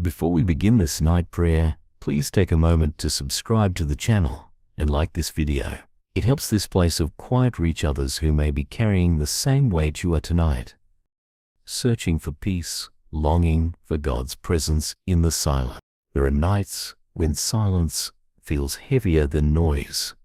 Before we begin this night prayer, please take a moment to subscribe to the channel and like this video. It helps this place of quiet reach others who may be carrying the same weight you are tonight. Searching for peace, longing for God's presence in the silence. There are nights when silence feels heavier than noise,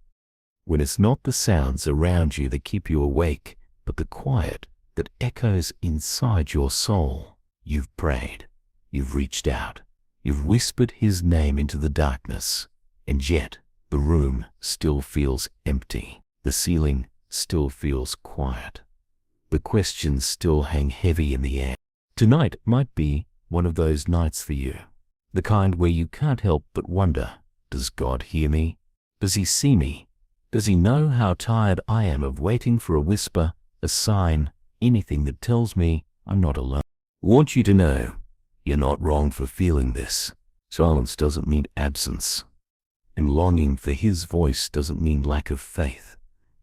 when it's not the sounds around you that keep you awake, but the quiet that echoes inside your soul. You've prayed, you've reached out, you've whispered His name into the darkness, and yet the room still feels empty. The ceiling still feels quiet. The questions still hang heavy in the air. Tonight might be one of those nights for you, the kind where you can't help but wonder, does God hear me? Does He see me? Does He know how tired I am of waiting for a whisper, a sign, anything that tells me I'm not alone? I want you to know, you're not wrong for feeling this. Silence doesn't mean absence, and longing for His voice doesn't mean lack of faith.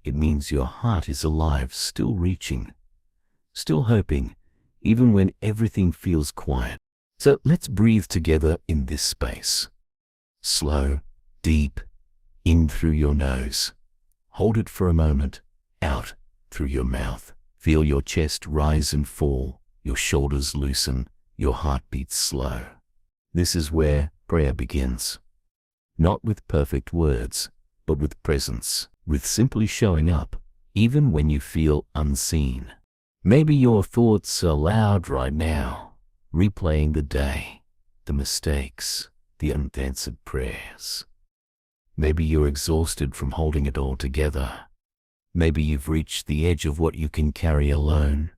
It means your heart is alive, still reaching, still hoping, even when everything feels quiet. So let's breathe together in this space. Slow, deep, in through your nose. Hold it for a moment, out through your mouth. Feel your chest rise and fall, your shoulders loosen, your heartbeat slow. This is where prayer begins. Not with perfect words, but with presence, with simply showing up, even when you feel unseen. Maybe your thoughts are loud right now, replaying the day, the mistakes, the unanswered prayers. Maybe you're exhausted from holding it all together. Maybe you've reached the edge of what you can carry alone.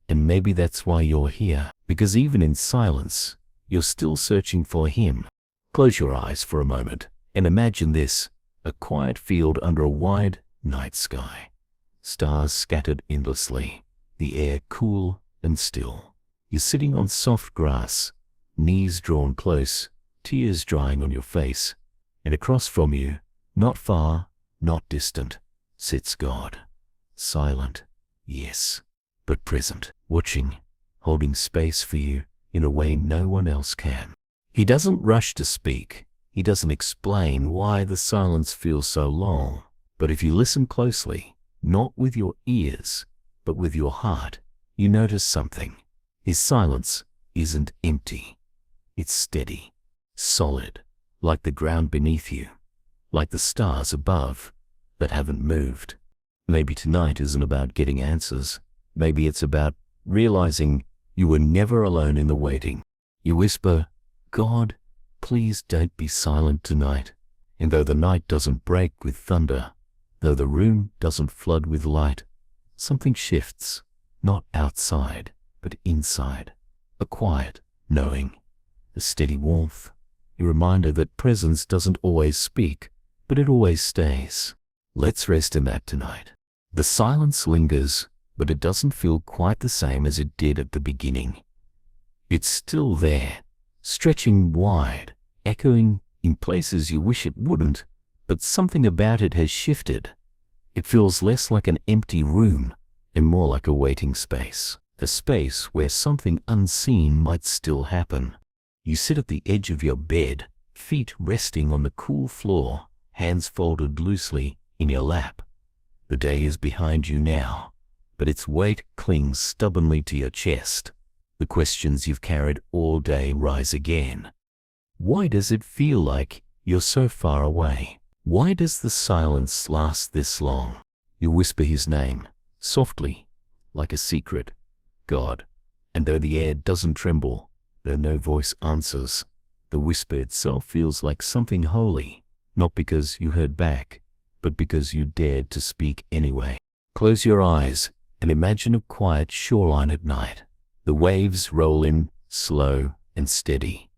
And maybe that's why you're here, because even in silence, you're still searching for Him. Close your eyes for a moment and imagine this, a quiet field under a wide night sky. Stars scattered endlessly, the air cool and still. You're sitting on soft grass, knees drawn close, tears drying on your face, and across from you, not far, not distant, sits God. Silent, yes, but present, watching, holding space for you in a way no one else can. He doesn't rush to speak. He doesn't explain why the silence feels so long. But if you listen closely, not with your ears, but with your heart, you notice something. His silence isn't empty. It's steady, solid, like the ground beneath you, like the stars above that haven't moved. Maybe tonight isn't about getting answers. Maybe it's about realizing you were never alone in the waiting. You whisper, God, please don't be silent tonight. And though the night doesn't break with thunder, though the room doesn't flood with light, something shifts, not outside, but inside. A quiet knowing, a steady warmth, a reminder that presence doesn't always speak, but it always stays. Let's rest in that tonight. The silence lingers, but it doesn't feel quite the same as it did at the beginning. It's still there, stretching wide, echoing in places you wish it wouldn't, but something about it has shifted. It feels less like an empty room and more like a waiting space, a space where something unseen might still happen. You sit at the edge of your bed, feet resting on the cool floor, hands folded loosely in your lap. The day is behind you now, but its weight clings stubbornly to your chest. The questions you've carried all day rise again. Why does it feel like you're so far away? Why does the silence last this long? You whisper His name, softly, like a secret, God. And though the air doesn't tremble, though no voice answers, the whisper itself feels like something holy, not because you heard back, but because you dared to speak anyway. Close your eyes and imagine a quiet shoreline at night. The waves roll in, slow and steady,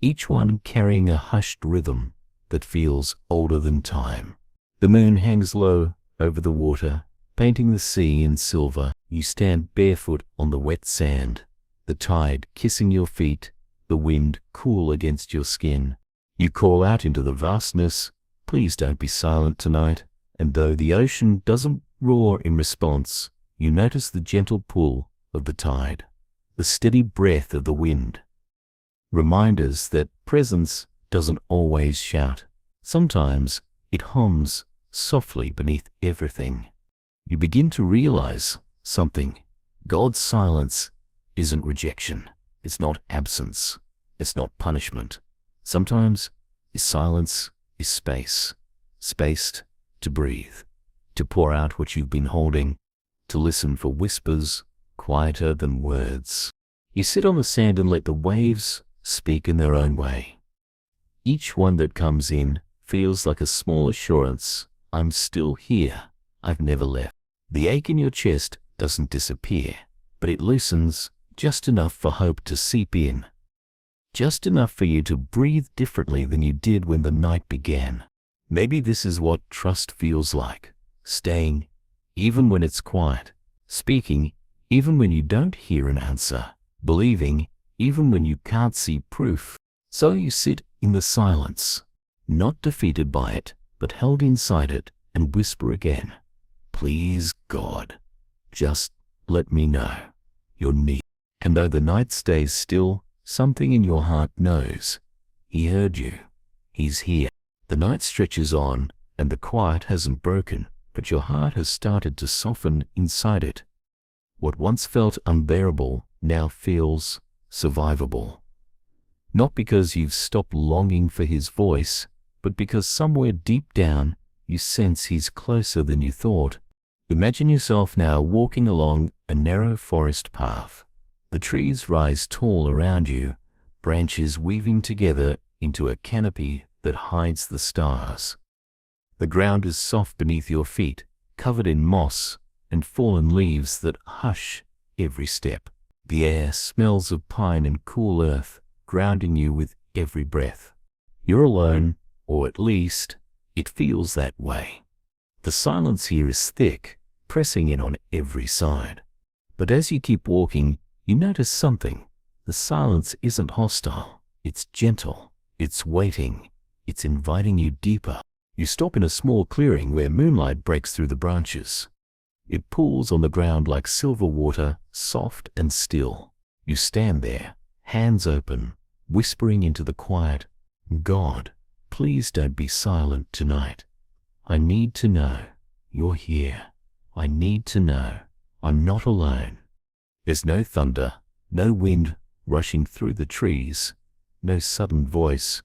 each one carrying a hushed rhythm that feels older than time. The moon hangs low over the water, painting the sea in silver. You stand barefoot on the wet sand, the tide kissing your feet, the wind cool against your skin. You call out into the vastness, please don't be silent tonight. And though the ocean doesn't roar in response, you notice the gentle pull of the tide, the steady breath of the wind. Reminders that presence doesn't always shout. Sometimes it hums softly beneath everything. You begin to realize something. God's silence isn't rejection. It's not absence. It's not punishment. Sometimes His silence is space. Spaced to breathe, to pour out what you've been holding, to listen for whispers quieter than words. You sit on the sand and let the waves speak in their own way. Each one that comes in feels like a small assurance. I'm still here. I've never left. The ache in your chest doesn't disappear, but it loosens just enough for hope to seep in. Just enough for you to breathe differently than you did when the night began. Maybe this is what trust feels like. Staying, even when it's quiet. Speaking, even when you don't hear an answer. Believing, even when you can't see proof. So you sit in the silence, not defeated by it, but held inside it, and whisper again, "Please, God, just let me know you're near." And though the night stays still, something in your heart knows. He heard you. He's here. The night stretches on, and the quiet hasn't broken, but your heart has started to soften inside it. What once felt unbearable now feels survivable. Not because you've stopped longing for His voice, but because somewhere deep down you sense He's closer than you thought. Imagine yourself now walking along a narrow forest path. The trees rise tall around you, branches weaving together into a canopy that hides the stars. The ground is soft beneath your feet, covered in moss and fallen leaves that hush every step. The air smells of pine and cool earth, grounding you with every breath. You're alone, or at least it feels that way. The silence here is thick, pressing in on every side. But as you keep walking, you notice something. The silence isn't hostile. It's gentle. It's waiting. It's inviting you deeper. You stop in a small clearing where moonlight breaks through the branches. It pools on the ground like silver water, soft and still. You stand there, hands open, whispering into the quiet, "God, please don't be silent tonight. I need to know you're here. I need to know I'm not alone." There's no thunder, no wind rushing through the trees, no sudden voice,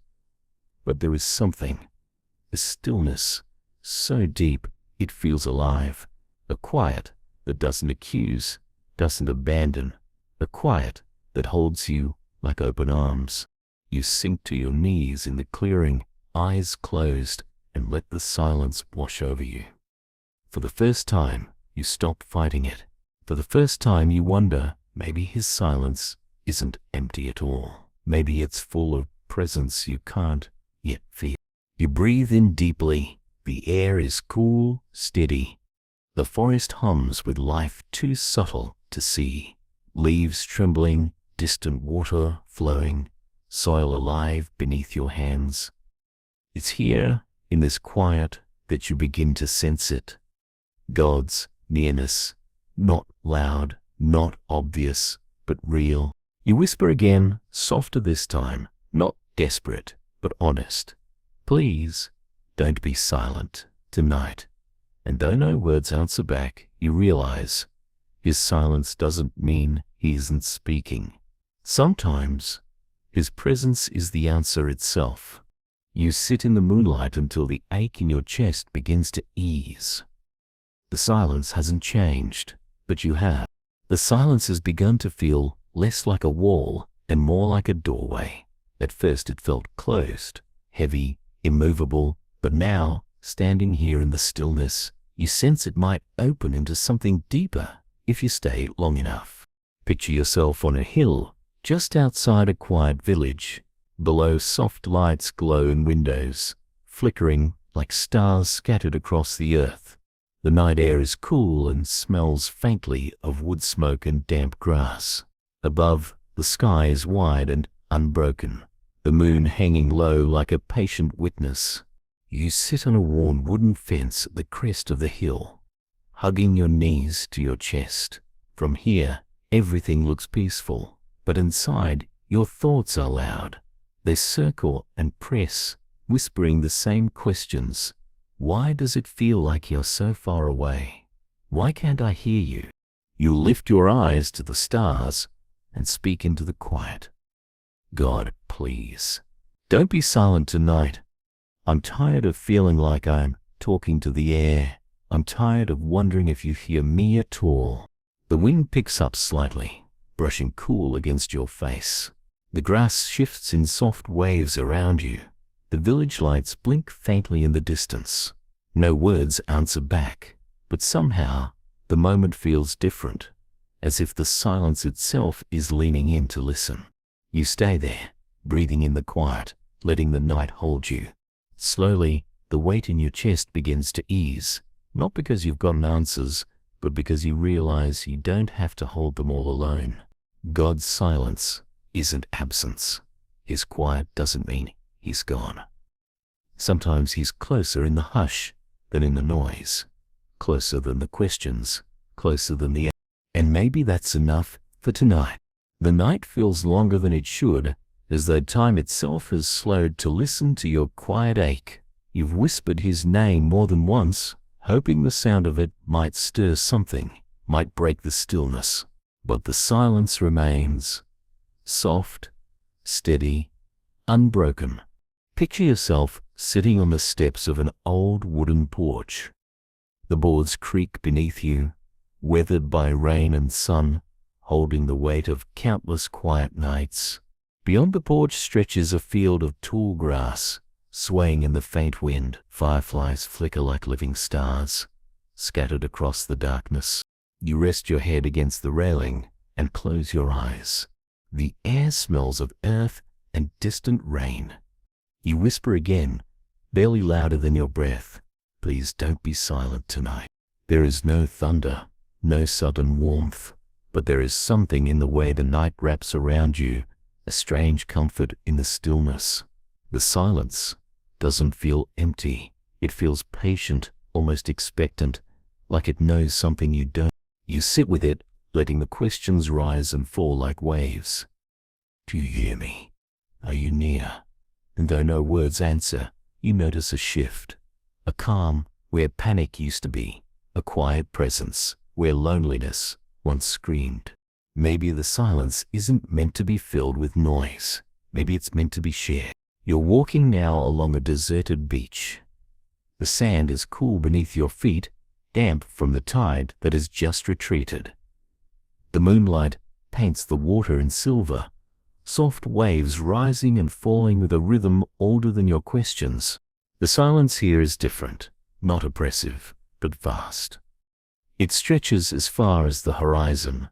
but there is something, a stillness so deep it feels alive, a quiet that doesn't accuse, doesn't abandon, a quiet that holds you like open arms. You sink to your knees in the clearing, eyes closed, and let the silence wash over you. For the first time, you stop fighting it. For the first time, you wonder, maybe His silence isn't empty at all. Maybe it's full of presence you can't yet feel. You breathe in deeply. The air is cool, steady. The forest hums with life too subtle to see. Leaves trembling, distant water flowing, soil alive beneath your hands. It's here, in this quiet, that you begin to sense it. God's nearness, not loud, not obvious, but real. You whisper again, softer this time, not desperate, but honest. "Please, don't be silent tonight." And though no words answer back, you realize His silence doesn't mean He isn't speaking. Sometimes His presence is the answer itself. You sit in the moonlight until the ache in your chest begins to ease. The silence hasn't changed, but you have. The silence has begun to feel less like a wall and more like a doorway. At first it felt closed, heavy, immovable, but now, standing here in the stillness, you sense it might open into something deeper if you stay long enough. Picture yourself on a hill, just outside a quiet village. Below, soft lights glow in windows, flickering like stars scattered across the earth. The night air is cool and smells faintly of wood smoke and damp grass. Above, the sky is wide and unbroken, the moon hanging low like a patient witness. You sit on a worn wooden fence at the crest of the hill, hugging your knees to your chest. From here, everything looks peaceful, but inside, Your thoughts are loud. They circle and press, whispering the same questions. Why does it feel like you're so far away? Why can't I hear you? You lift your eyes to the stars and speak into the quiet. God, please, don't be silent tonight. I'm tired of feeling like I'm talking to the air. I'm tired of wondering if you hear me at all. The wind picks up slightly, brushing cool against your face. The grass shifts in soft waves around you. The village lights blink faintly in the distance. No words answer back, but somehow the moment feels different, as if the silence itself is leaning in to listen. You stay there, breathing in the quiet, letting the night hold you. Slowly, the weight in your chest begins to ease, not because you've gotten answers, but because you realize you don't have to hold them all alone. God's silence isn't absence. His quiet doesn't mean he's gone. Sometimes he's closer in the hush than in the noise, closer than the questions, closer than the... And maybe that's enough for tonight. The night feels longer than it should, as though time itself has slowed to listen to your quiet ache. You've whispered his name more than once, hoping the sound of it might stir something, might break the stillness. But the silence remains, soft, steady, unbroken. Picture yourself sitting on the steps of an old wooden porch. The boards creak beneath you, weathered by rain and sun, holding the weight of countless quiet nights. Beyond the porch stretches a field of tall grass, swaying in the faint wind. Fireflies flicker like living stars, scattered across the darkness. You rest your head against the railing and close your eyes. The air smells of earth and distant rain. You whisper again, barely louder than your breath. Please don't be silent tonight. There is no thunder, no sudden warmth, but there is something in the way the night wraps around you, a strange comfort in the stillness. The silence doesn't feel empty. It feels patient, almost expectant, like it knows something you don't. You sit with it, letting the questions rise and fall like waves. Do you hear me? Are you near? And though no words answer, you notice a shift, a calm where panic used to be, a quiet presence where loneliness once screamed. Maybe the silence isn't meant to be filled with noise. Maybe it's meant to be shared. You're walking now along a deserted beach. The sand is cool beneath your feet, damp from the tide that has just retreated. The moonlight paints the water in silver, soft waves rising and falling with a rhythm older than your questions. The silence here is different, not oppressive, but vast. It stretches as far as the horizon,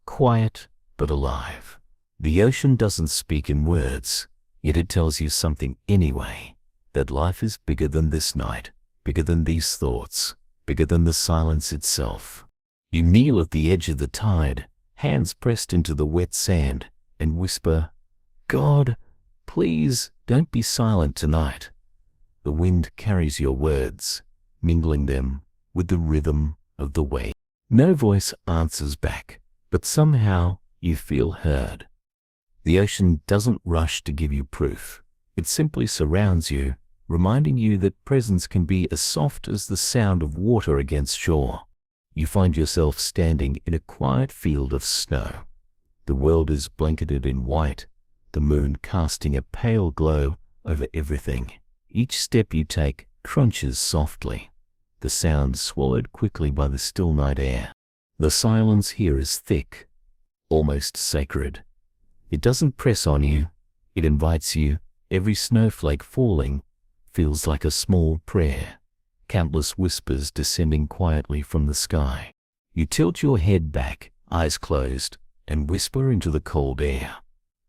quiet but alive. The ocean doesn't speak in words, yet it tells you something anyway, that life is bigger than this night, bigger than these thoughts, bigger than the silence itself. You kneel at the edge of the tide, hands pressed into the wet sand, and whisper, God, please don't be silent tonight. The wind carries your words, mingling them with the rhythm of the wave. No voice answers back, but somehow you feel heard. The ocean doesn't rush to give you proof. It simply surrounds you, reminding you that presence can be as soft as the sound of water against shore. You find yourself standing in a quiet field of snow. The world is blanketed in white, the moon casting a pale glow over everything. Each step you take crunches softly, the sound swallowed quickly by the still night air. The silence here is thick, almost sacred. It doesn't press on you, it invites you. Every snowflake falling feels like a small prayer, countless whispers descending quietly from the sky. You tilt your head back, eyes closed, and whisper into the cold air.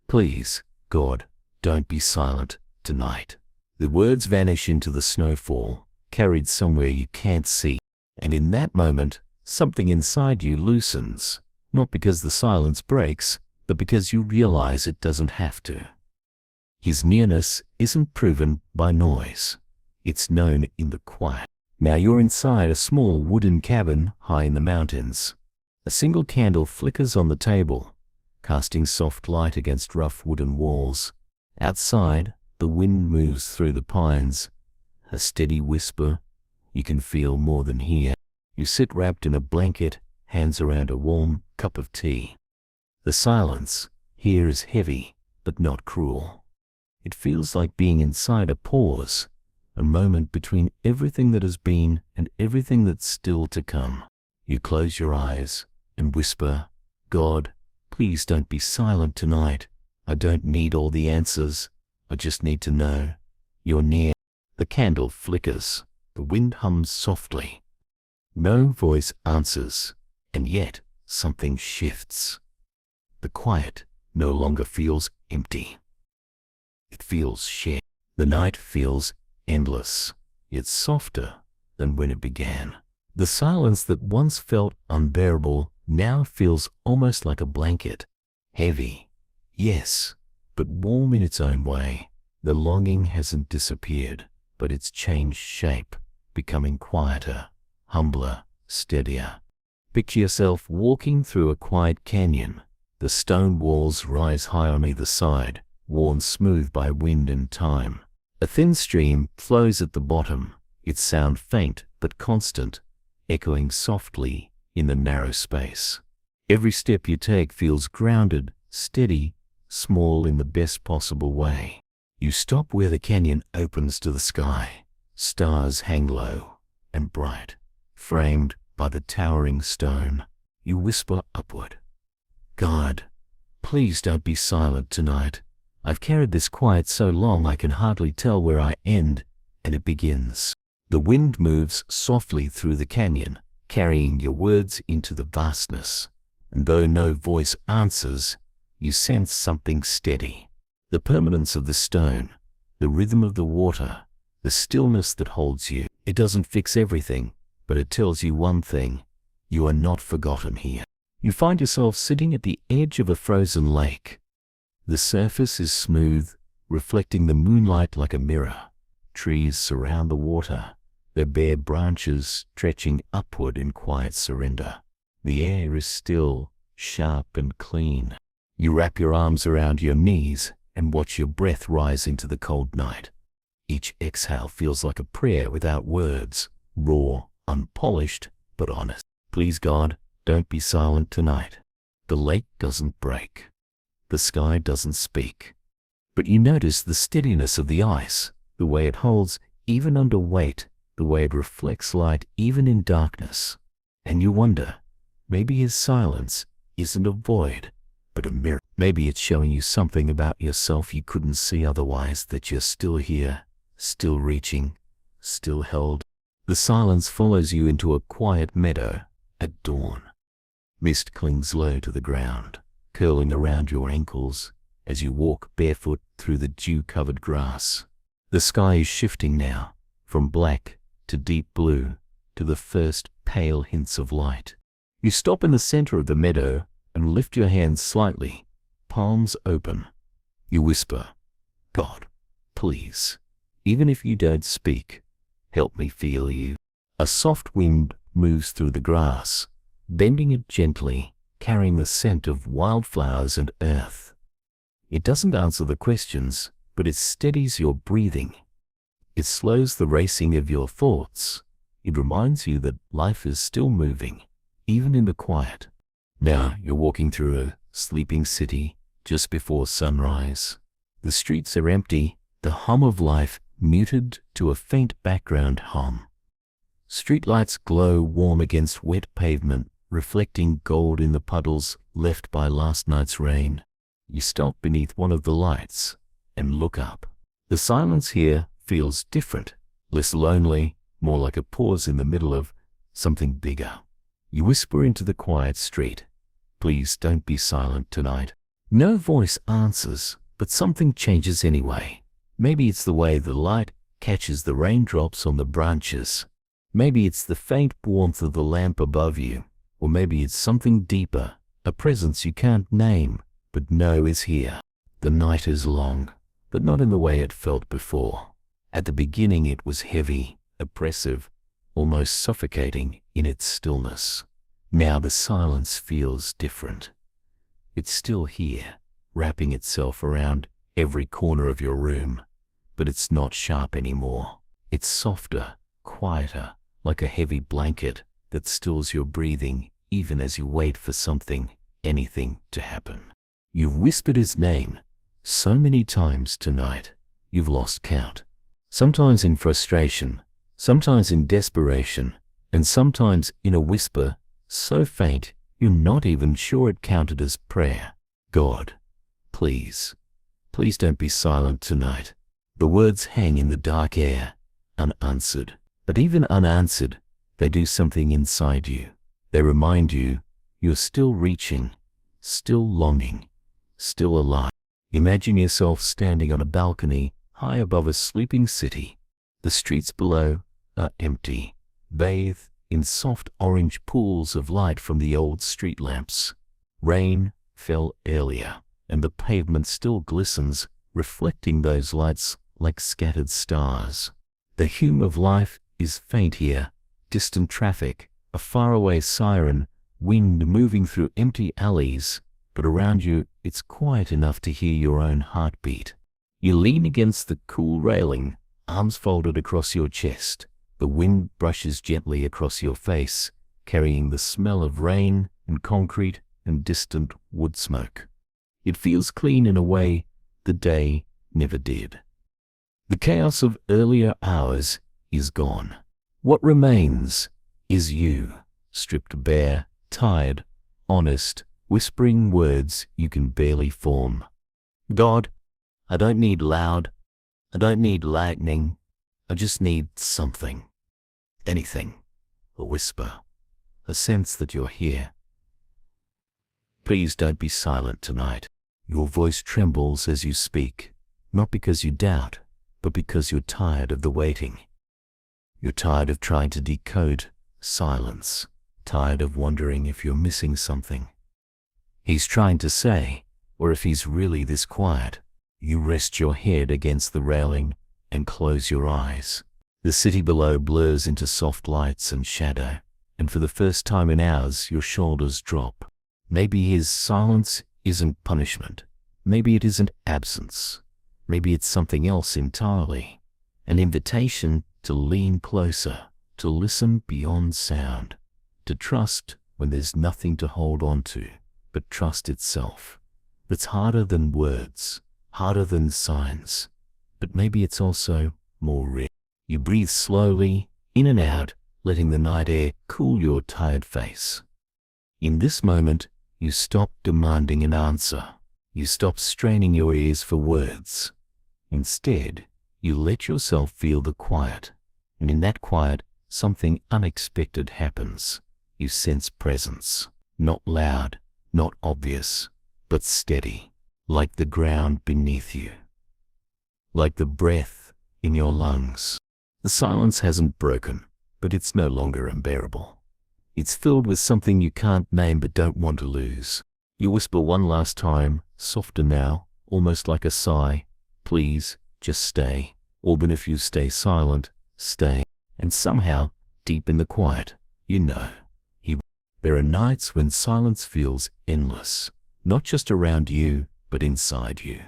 Please, God, don't be silent tonight. The words vanish into the snowfall, carried somewhere you can't see. And in that moment, something inside you loosens, not because the silence breaks, but because you realize it doesn't have to. His nearness isn't proven by noise. It's known in the quiet. Now you're inside a small wooden cabin high in the mountains. A single candle flickers on the table, casting soft light against rough wooden walls. Outside, the wind moves through the pines, a steady whisper you can feel more than hear. You sit wrapped in a blanket, hands around a warm cup of tea. The silence here is heavy, but not cruel. It feels like being inside a pause, a moment between everything that has been and everything that's still to come. You close your eyes and whisper, "God, please don't be silent tonight. I don't need all the answers. I just need to know you're near." The candle flickers. The wind hums softly. No voice answers, and yet something shifts. The quiet no longer feels empty. It feels shared. The night feels endless, yet softer than when it began. The silence that once felt unbearable now feels almost like a blanket. Heavy, yes, but warm in its own way. The longing hasn't disappeared, but it's changed shape, becoming quieter, humbler, steadier. Picture yourself walking through a quiet canyon. The stone walls rise high on either side, worn smooth by wind and time. A thin stream flows at the bottom, its sound faint but constant, echoing softly in the narrow space. Every step you take feels grounded, steady, small in the best possible way. You stop where the canyon opens to the sky. Stars hang low and bright, framed by the towering stone. You whisper upward, "God, please don't be silent tonight. I've carried this quiet so long I can hardly tell where I end and it begins." The wind moves softly through the canyon, carrying your words into the vastness. And though no voice answers, you sense something steady. The permanence of the stone, the rhythm of the water, the stillness that holds you. It doesn't fix everything, but it tells you one thing: you are not forgotten here. You find yourself sitting at the edge of a frozen lake. The surface is smooth, reflecting the moonlight like a mirror. Trees surround the water, their bare branches stretching upward in quiet surrender. The air is still, sharp and clean. You wrap your arms around your knees and watch your breath rise into the cold night. Each exhale feels like a prayer without words, raw, unpolished, but honest. Please God, don't be silent tonight. The lake doesn't break. The sky doesn't speak. But you notice the steadiness of the ice, the way it holds even under weight, the way it reflects light even in darkness. And you wonder, maybe his silence isn't a void, but a mirror. Maybe it's showing you something about yourself you couldn't see otherwise, that you're still here, still reaching, still held. The silence follows you into a quiet meadow at dawn. Mist clings low to the ground, curling around your ankles as you walk barefoot through the dew-covered grass. The sky is shifting now, from black to deep blue, to the first pale hints of light. You stop in the center of the meadow and lift your hands slightly, palms open. You whisper, "God, please, even if you don't speak, help me feel you." A soft wind moves through the grass, bending it gently, carrying the scent of wildflowers and earth. It doesn't answer the questions, but it steadies your breathing. It slows the racing of your thoughts. It reminds you that life is still moving, even in the quiet. Now you're walking through a sleeping city just before sunrise. The streets are empty, the hum of life muted to a faint background hum. Streetlights glow warm against wet pavement, reflecting gold in the puddles left by last night's rain. You stop beneath one of the lights and look up. The silence here feels different, less lonely, more like a pause in the middle of something bigger. You whisper into the quiet street, "Please don't be silent tonight." No voice answers, but something changes anyway. Maybe it's the way the light catches the raindrops on the branches. Maybe it's the faint warmth of the lamp above you. Or maybe it's something deeper, a presence you can't name, but know is here. The night is long, but not in the way it felt before. At the beginning it was heavy, oppressive, almost suffocating in its stillness. Now the silence feels different. It's still here, wrapping itself around every corner of your room, but it's not sharp anymore. It's softer, quieter, like a heavy blanket that stills your breathing even as you wait for something, anything to happen. You've whispered his name so many times tonight, you've lost count. Sometimes in frustration, sometimes in desperation, and sometimes in a whisper so faint you're not even sure it counted as prayer. God, please, please don't be silent tonight. The words hang in the dark air, unanswered. But even unanswered, they do something inside you. They remind you you're still reaching, still longing, still alive. Imagine yourself standing on a balcony high above a sleeping city. The streets below are empty, bathed in soft orange pools of light from the old street lamps. Rain fell earlier, and the pavement still glistens, reflecting those lights like scattered stars. The hum of life is faint here, distant traffic, a faraway siren, wind moving through empty alleys, but around you it's quiet enough to hear your own heartbeat. You lean against the cool railing, arms folded across your chest. The wind brushes gently across your face, carrying the smell of rain and concrete and distant wood smoke. It feels clean in a way the day never did. The chaos of earlier hours is gone. What remains is you, stripped bare, tired, honest, whispering words you can barely form. God, I don't need loud. I don't need lightning. I just need something. Anything. A whisper. A sense that you're here. Please don't be silent tonight. Your voice trembles as you speak, not because you doubt, but because you're tired of the waiting. You're tired of trying to decode silence, tired of wondering if you're missing something. He's trying to say, or if he's really this quiet. You rest your head against the railing and close your eyes. The city below blurs into soft lights and shadow, and for the first time in hours your shoulders drop. Maybe his silence isn't punishment. Maybe it isn't absence. Maybe it's something else entirely. An invitation to lean closer, to listen beyond sound, to trust when there's nothing to hold on to, but trust itself. That's harder than words, harder than signs, but maybe it's also more real. You breathe slowly, in and out, letting the night air cool your tired face. In this moment, you stop demanding an answer. You stop straining your ears for words. Instead, you let yourself feel the quiet, and in that quiet, something unexpected happens. You sense presence, not loud, not obvious, but steady, like the ground beneath you, like the breath in your lungs. The silence hasn't broken, but it's no longer unbearable. It's filled with something you can't name but don't want to lose. You whisper one last time, softer now, almost like a sigh, please, just stay. Even if you stay silent, stay. And somehow, deep in the quiet, you know. There are nights when silence feels endless, not just around you, but inside you.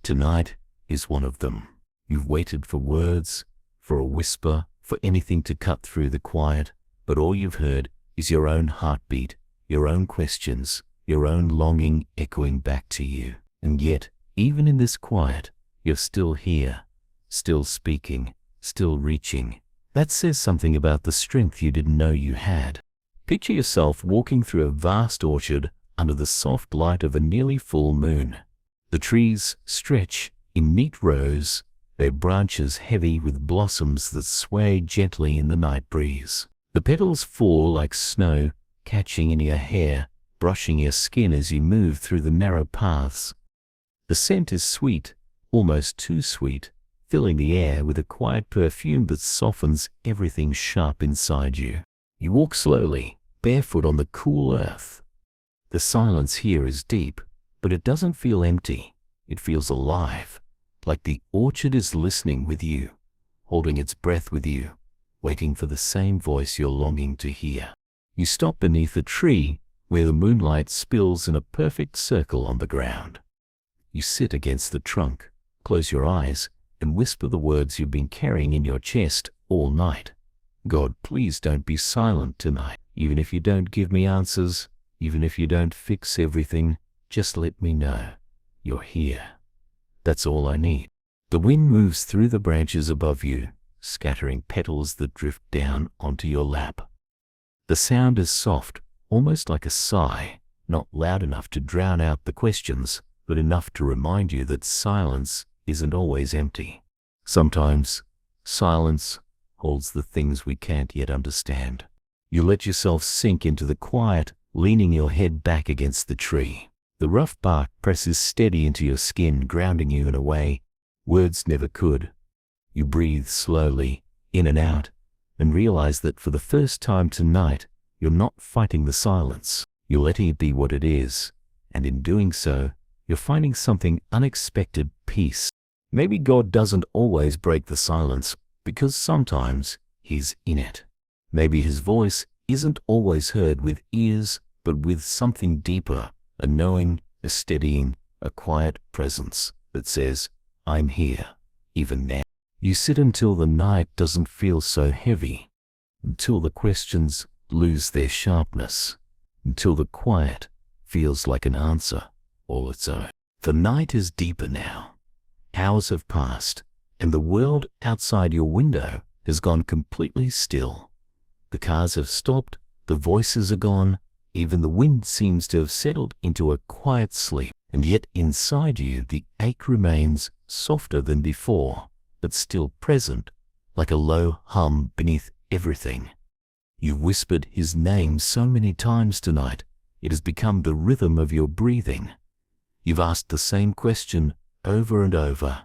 Tonight is one of them. You've waited for words, for a whisper, for anything to cut through the quiet, but all you've heard is your own heartbeat, your own questions, your own longing echoing back to you. And yet, even in this quiet, you're still here, still speaking, still reaching. That says something about the strength you didn't know you had. Picture yourself walking through a vast orchard under the soft light of a nearly full moon. The trees stretch in neat rows, their branches heavy with blossoms that sway gently in the night breeze. The petals fall like snow, catching in your hair, brushing your skin as you move through the narrow paths. The scent is sweet, almost too sweet, filling the air with a quiet perfume that softens everything sharp inside you. You walk slowly, barefoot on the cool earth. The silence here is deep, but it doesn't feel empty. It feels alive, like the orchard is listening with you, holding its breath with you, waiting for the same voice you're longing to hear. You stop beneath a tree, where the moonlight spills in a perfect circle on the ground. You sit against the trunk, close your eyes, and whisper the words you've been carrying in your chest all night. God, please don't be silent tonight. Even if you don't give me answers, even if you don't fix everything, just let me know you're here. That's all I need. The wind moves through the branches above you, scattering petals that drift down onto your lap. The sound is soft, almost like a sigh, not loud enough to drown out the questions, but enough to remind you that silence isn't always empty. Sometimes, silence holds the things we can't yet understand. You let yourself sink into the quiet, leaning your head back against the tree. The rough bark presses steady into your skin, grounding you in a way words never could. You breathe slowly, in and out, and realize that for the first time tonight, you're not fighting the silence. You're letting it be what it is, and in doing so, you're finding something unexpected: peace. Maybe God doesn't always break the silence, because sometimes He's in it. Maybe His voice isn't always heard with ears, but with something deeper, a knowing, a steadying, a quiet presence that says, I'm here, even now. You sit until the night doesn't feel so heavy, until the questions lose their sharpness, until the quiet feels like an answer all its own. The night is deeper now. Hours have passed, and the world outside your window has gone completely still. The cars have stopped, the voices are gone, even the wind seems to have settled into a quiet sleep. And yet inside you the ache remains, softer than before, but still present, like a low hum beneath everything. You've whispered His name so many times tonight, it has become the rhythm of your breathing. You've asked the same question over and over.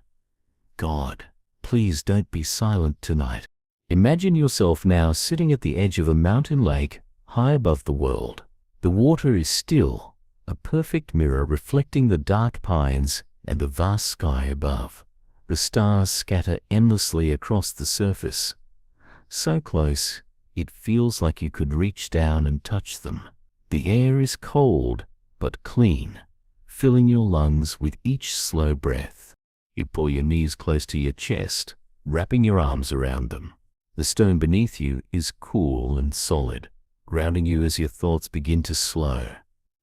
God, please don't be silent tonight. Imagine yourself now sitting at the edge of a mountain lake, high above the world. The water is still, a perfect mirror reflecting the dark pines and the vast sky above. The stars scatter endlessly across the surface. So close, it feels like you could reach down and touch them. The air is cold, but clean, filling your lungs with each slow breath. You pull your knees close to your chest, wrapping your arms around them. The stone beneath you is cool and solid, grounding you as your thoughts begin to slow.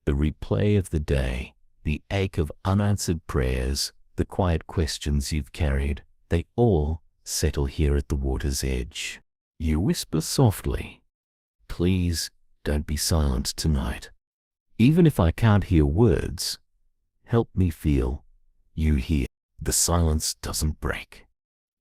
The replay of the day, the ache of unanswered prayers, the quiet questions you've carried, they all settle here at the water's edge. You whisper softly, please don't be silent tonight. Even if I can't hear words, help me feel you here. The silence doesn't break.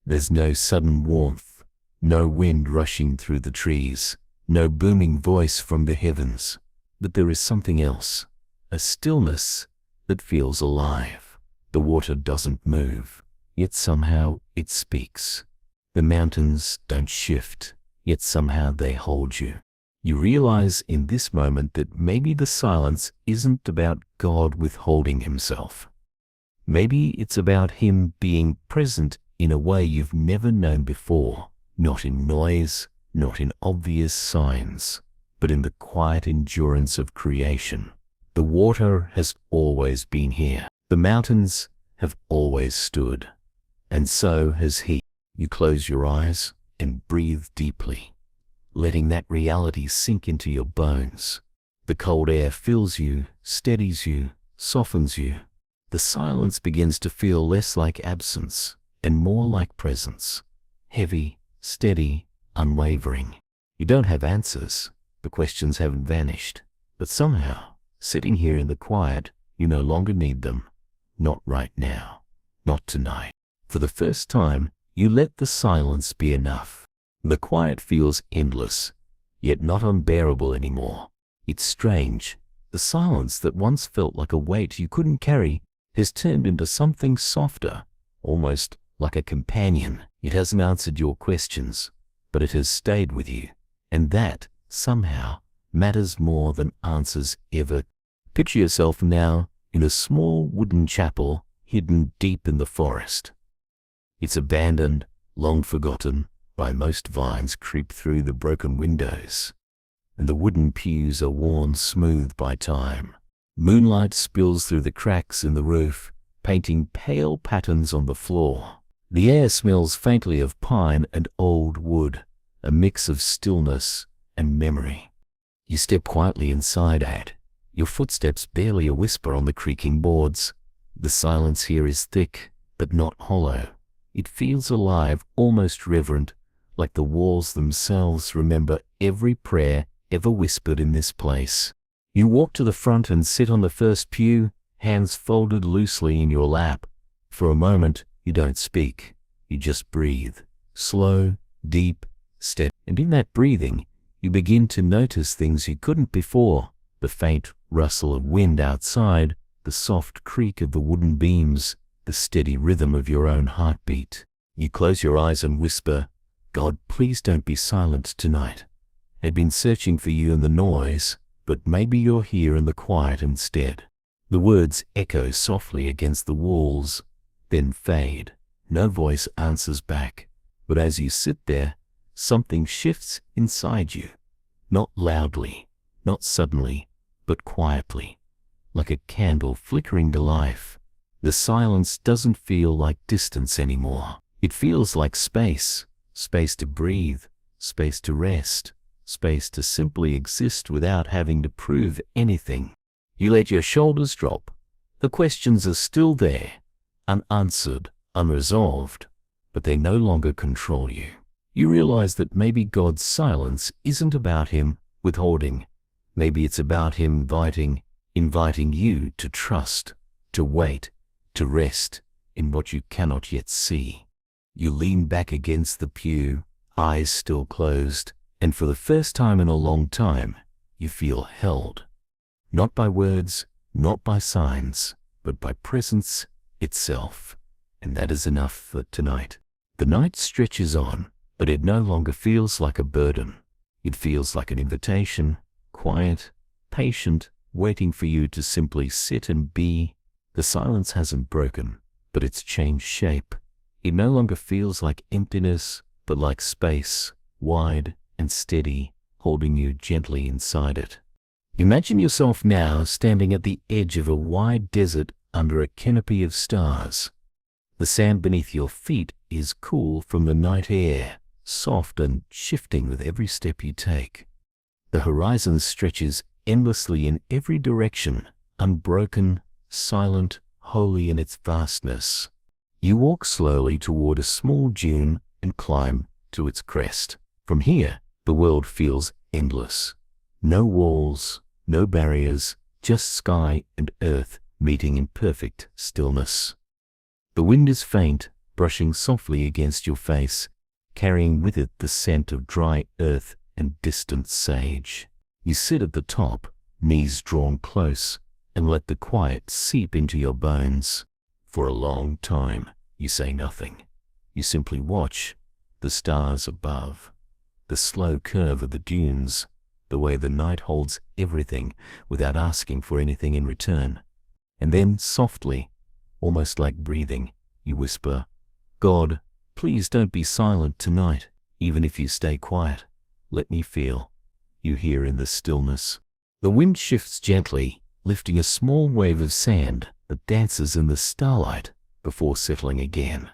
There's no sudden warmth, no wind rushing through the trees, no booming voice from the heavens. But there is something else, a stillness that feels alive. The water doesn't move, yet somehow it speaks. The mountains don't shift, yet somehow they hold you. You realize in this moment that maybe the silence isn't about God withholding Himself. Maybe it's about Him being present in a way you've never known before, not in noise, not in obvious signs, but in the quiet endurance of creation. The water has always been here. The mountains have always stood. And so has He. You close your eyes and breathe deeply, letting that reality sink into your bones. The cold air fills you, steadies you, softens you. The silence begins to feel less like absence and more like presence. Heavy, steady, unwavering. You don't have answers. The questions haven't vanished. But somehow, sitting here in the quiet, you no longer need them. Not right now. Not tonight. For the first time, you let the silence be enough. The quiet feels endless, yet not unbearable anymore. It's strange. The silence that once felt like a weight you couldn't carry has turned into something softer, almost like a companion. It hasn't answered your questions, but it has stayed with you. And that, somehow, matters more than answers ever. Picture yourself now in a small wooden chapel hidden deep in the forest. It's abandoned, long forgotten, by most vines creep through the broken windows. and the wooden pews are worn smooth by time. Moonlight spills through the cracks in the roof, painting pale patterns on the floor. The air smells faintly of pine and old wood, a mix of stillness and memory. You step quietly inside, your footsteps barely a whisper on the creaking boards. The silence here is thick, but not hollow. It feels alive, almost reverent, like the walls themselves remember every prayer ever whispered in this place. You walk to the front and sit on the first pew, hands folded loosely in your lap. For a moment, you don't speak. You just breathe. Slow, deep, steady. And in that breathing, you begin to notice things you couldn't before. The faint rustle of wind outside, the soft creak of the wooden beams, the steady rhythm of your own heartbeat. You close your eyes and whisper, "God, please don't be silent tonight. I've been searching for you in the noise, but maybe you're here in the quiet instead." The words echo softly against the walls, then fade. No voice answers back. But as you sit there, something shifts inside you. Not loudly, not suddenly, but quietly, like a candle flickering to life. The silence doesn't feel like distance anymore. It feels like space. Space to breathe, space to rest, space to simply exist without having to prove anything. You let your shoulders drop. The questions are still there, unanswered, unresolved, but they no longer control you. You realize that maybe God's silence isn't about him withholding. Maybe it's about him inviting you to trust, to wait, to rest in what you cannot yet see. You lean back against the pew, eyes still closed, and for the first time in a long time, you feel held. Not by words, not by signs, but by presence itself. And that is enough for tonight. The night stretches on, but it no longer feels like a burden. It feels like an invitation, quiet, patient, waiting for you to simply sit and be. The silence hasn't broken, but it's changed shape. It no longer feels like emptiness, but like space, wide and steady, holding you gently inside it. Imagine yourself now standing at the edge of a wide desert under a canopy of stars. The sand beneath your feet is cool from the night air, soft and shifting with every step you take. The horizon stretches endlessly in every direction, unbroken, silent, holy in its vastness. You walk slowly toward a small dune and climb to its crest. From here, the world feels endless. No walls, no barriers, just sky and earth meeting in perfect stillness. The wind is faint, brushing softly against your face, carrying with it the scent of dry earth and distant sage. You sit at the top, knees drawn close, and let the quiet seep into your bones. For a long time, you say nothing. You simply watch the stars above, the slow curve of the dunes, the way the night holds everything without asking for anything in return. And then softly, almost like breathing, you whisper, "God, please don't be silent tonight. Even if you stay quiet, let me feel you here in the stillness." The wind shifts gently, lifting a small wave of sand that dances in the starlight before settling again.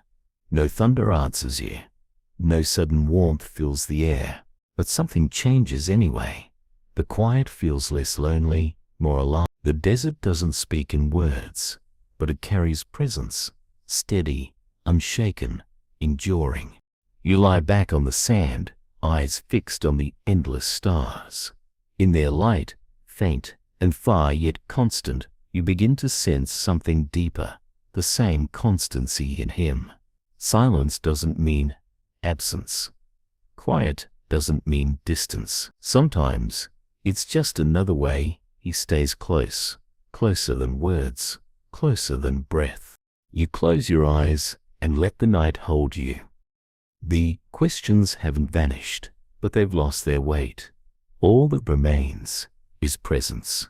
No thunder answers you. No sudden warmth fills the air. But something changes anyway. The quiet feels less lonely, more alive. The desert doesn't speak in words, but it carries presence, steady, unshaken, enduring. You lie back on the sand, eyes fixed on the endless stars. In their light, faint and far yet constant, you begin to sense something deeper, the same constancy in him. Silence doesn't mean absence. Quiet doesn't mean distance. Sometimes it's just another way he stays close, closer than words, closer than breath. You close your eyes and let the night hold you. The questions haven't vanished, but they've lost their weight. All that remains is presence,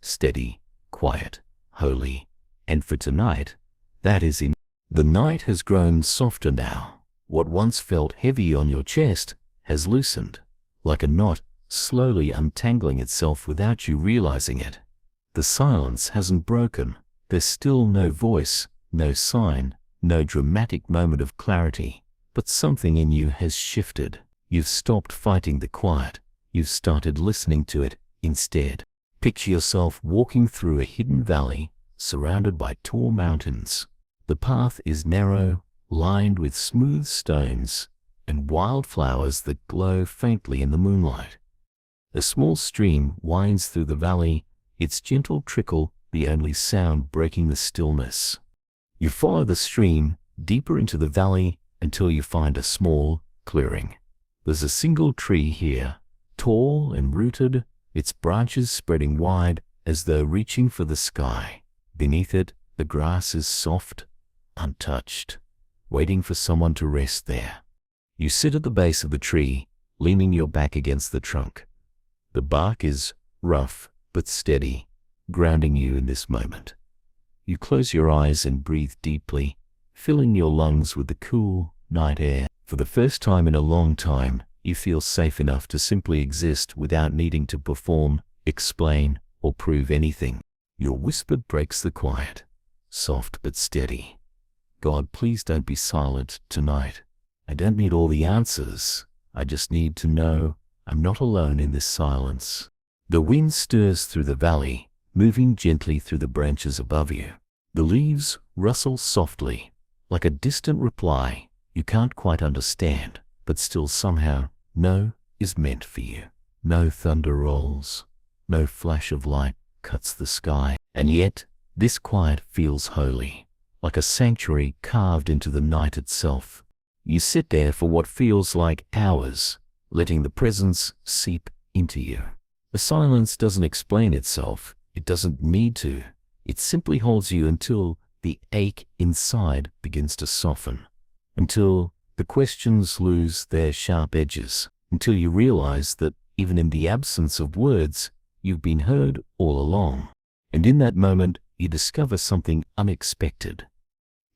steady, quiet, holy, and for tonight, that is enough. The night has grown softer now. What once felt heavy on your chest has loosened, like a knot slowly untangling itself without you realizing it. The silence hasn't broken. There's still no voice, no sign, no dramatic moment of clarity, but something in you has shifted. You've stopped fighting the quiet. You've started listening to it instead. Picture yourself walking through a hidden valley, surrounded by tall mountains. The path is narrow, lined with smooth stones and wildflowers that glow faintly in the moonlight. A small stream winds through the valley, its gentle trickle the only sound breaking the stillness. You follow the stream deeper into the valley until you find a small clearing. There's a single tree here, tall and rooted, its branches spreading wide as though reaching for the sky. Beneath it, the grass is soft, untouched, waiting for someone to rest there. You sit at the base of the tree, leaning your back against the trunk. The bark is rough but steady, grounding you in this moment. You close your eyes and breathe deeply, filling your lungs with the cool night air. For the first time in a long time, you feel safe enough to simply exist without needing to perform, explain, or prove anything. Your whisper breaks the quiet, soft but steady. God, please don't be silent tonight. I don't need all the answers. I just need to know I'm not alone in this silence. The wind stirs through the valley, moving gently through the branches above you. The leaves rustle softly, like a distant reply you can't quite understand, but still somehow know is meant for you. No thunder rolls, no flash of light cuts the sky, and yet this quiet feels holy, like a sanctuary carved into the night itself. You sit there for what feels like hours, letting the presence seep into you. The silence doesn't explain itself. It doesn't need to. It simply holds you until the ache inside begins to soften, until the questions lose their sharp edges, until you realize that even in the absence of words, you've been heard all along. And in that moment, you discover something unexpected.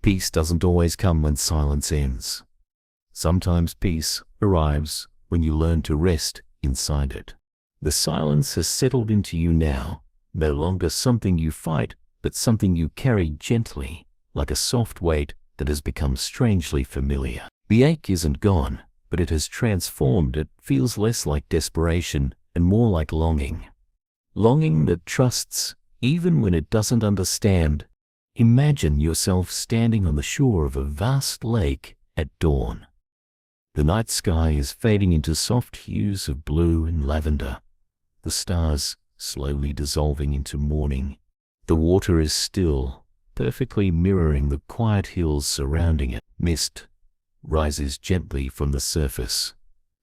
Peace doesn't always come when silence ends. Sometimes peace arrives when you learn to rest inside it. The silence has settled into you now, no longer something you fight, but something you carry gently, like a soft weight that has become strangely familiar. The ache isn't gone, but it has transformed. It feels less like desperation and more like longing. Longing that trusts even when it doesn't understand. Imagine yourself standing on the shore of a vast lake at dawn. The night sky is fading into soft hues of blue and lavender, the stars slowly dissolving into morning. The water is still, perfectly mirroring the quiet hills surrounding it. Mist rises gently from the surface,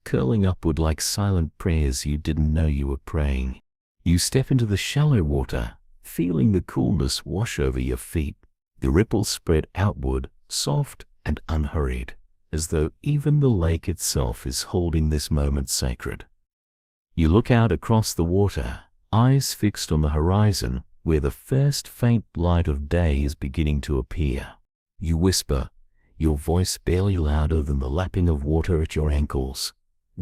curling upward like silent prayers you didn't know you were praying. You step into the shallow water, feeling the coolness wash over your feet. The ripples spread outward, soft and unhurried, as though even the lake itself is holding this moment sacred. You look out across the water, eyes fixed on the horizon, where the first faint light of day is beginning to appear. You whisper, your voice barely louder than the lapping of water at your ankles.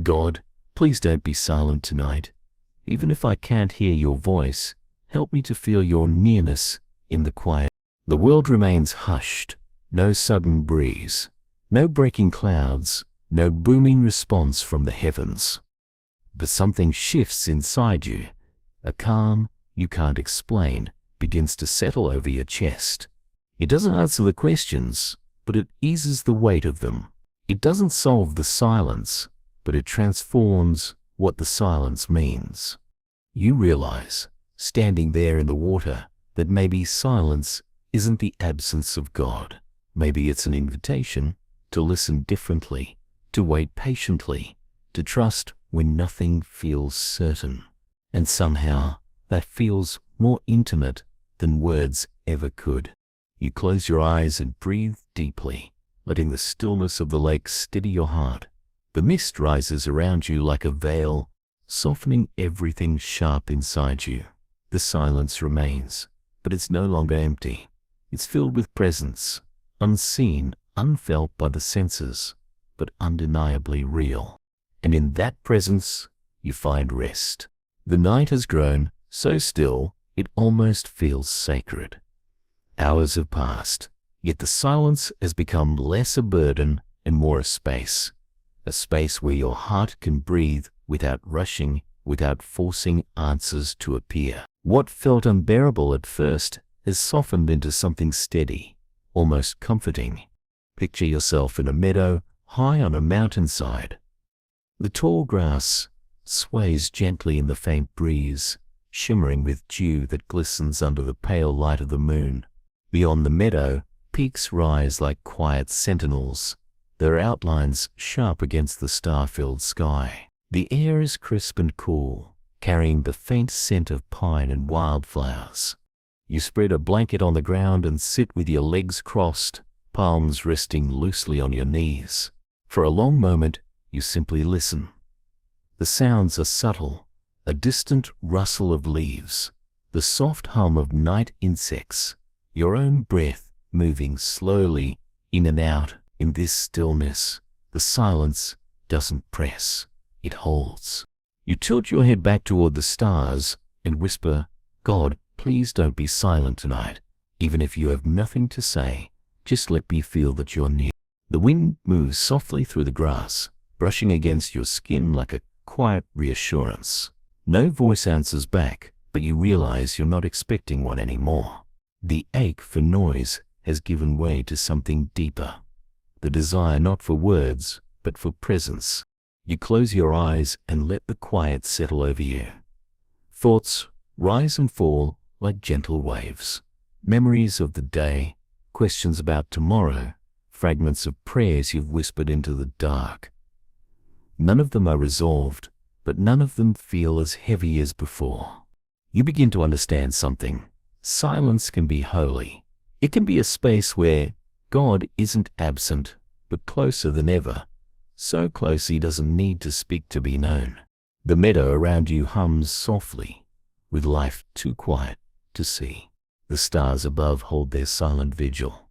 God, please don't be silent tonight. Even if I can't hear your voice, help me to feel your nearness in the quiet. The world remains hushed, no sudden breeze, no breaking clouds, no booming response from the heavens. But something shifts inside you. A calm you can't explain begins to settle over your chest. It doesn't answer the questions, but it eases the weight of them. It doesn't solve the silence, but it transforms what the silence means. You realize, standing there in the water, that maybe silence isn't the absence of God. Maybe it's an invitation to listen differently, to wait patiently, to trust when nothing feels certain. And somehow, that feels more intimate than words ever could. You close your eyes and breathe deeply, letting the stillness of the lake steady your heart. The mist rises around you like a veil, softening everything sharp inside you. The silence remains, but it's no longer empty. It's filled with presence, unseen, unfelt by the senses, but undeniably real. And in that presence, you find rest. The night has grown so still it almost feels sacred. Hours have passed, yet the silence has become less a burden and more a space where your heart can breathe without rushing, without forcing answers to appear. What felt unbearable at first has softened into something steady, almost comforting. Picture yourself in a meadow high on a mountainside. The tall grass sways gently in the faint breeze, shimmering with dew that glistens under the pale light of the moon. Beyond the meadow, peaks rise like quiet sentinels, their outlines sharp against the star-filled sky. The air is crisp and cool, carrying the faint scent of pine and wildflowers. You spread a blanket on the ground and sit with your legs crossed, palms resting loosely on your knees. For a long moment, you simply listen. The sounds are subtle, a distant rustle of leaves, the soft hum of night insects, your own breath moving slowly in and out. In this stillness, the silence doesn't press, it holds. You tilt your head back toward the stars and whisper, "God, please don't be silent tonight. Even if you have nothing to say, just let me feel that you're near." The wind moves softly through the grass, brushing against your skin like a quiet reassurance. No voice answers back, but you realize you're not expecting one anymore. The ache for noise has given way to something deeper. The desire not for words, but for presence. You close your eyes and let the quiet settle over you. Thoughts rise and fall like gentle waves. Memories of the day, questions about tomorrow, fragments of prayers you've whispered into the dark. None of them are resolved, but none of them feel as heavy as before. You begin to understand something. Silence can be holy. It can be a space where God isn't absent, but closer than ever. So close he doesn't need to speak to be known. The meadow around you hums softly, with life too quiet to see. The stars above hold their silent vigil.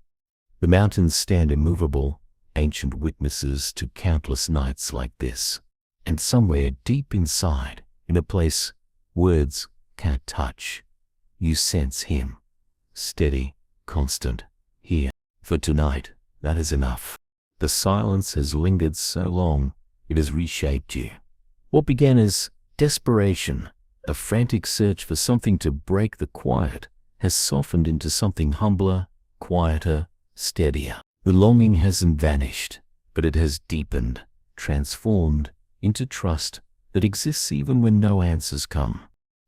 The mountains stand immovable, ancient witnesses to countless nights like this. And somewhere deep inside, in a place words can't touch, you sense him, steady, constant, here. For tonight, that is enough. The silence has lingered so long, it has reshaped you. What began as desperation, a frantic search for something to break the quiet, has softened into something humbler, quieter, steadier. The longing hasn't vanished, but it has deepened, transformed into trust that exists even when no answers come.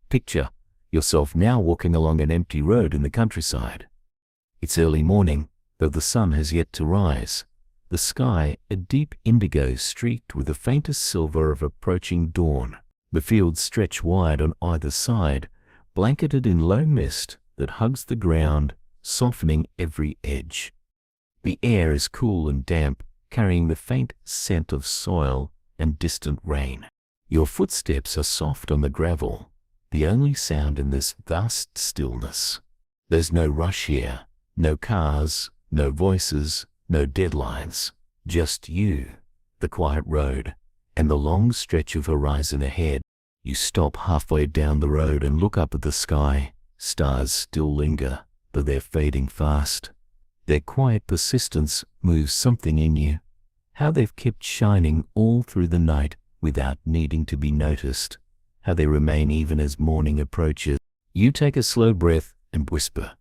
Picture yourself now walking along an empty road in the countryside. It's early morning, though the sun has yet to rise. The sky a deep indigo streaked with the faintest silver of approaching dawn. The fields stretch wide on either side, blanketed in low mist that hugs the ground, softening every edge. The air is cool and damp, carrying the faint scent of soil and distant rain. Your footsteps are soft on the gravel, the only sound in this vast stillness. There's no rush here, no cars, no voices, no deadlines, just you, the quiet road, and the long stretch of horizon ahead. You stop halfway down the road and look up at the sky. Stars still linger, but they're fading fast. Their quiet persistence moves something in you. How they've kept shining all through the night without needing to be noticed. How they remain even as morning approaches. You take a slow breath and whisper,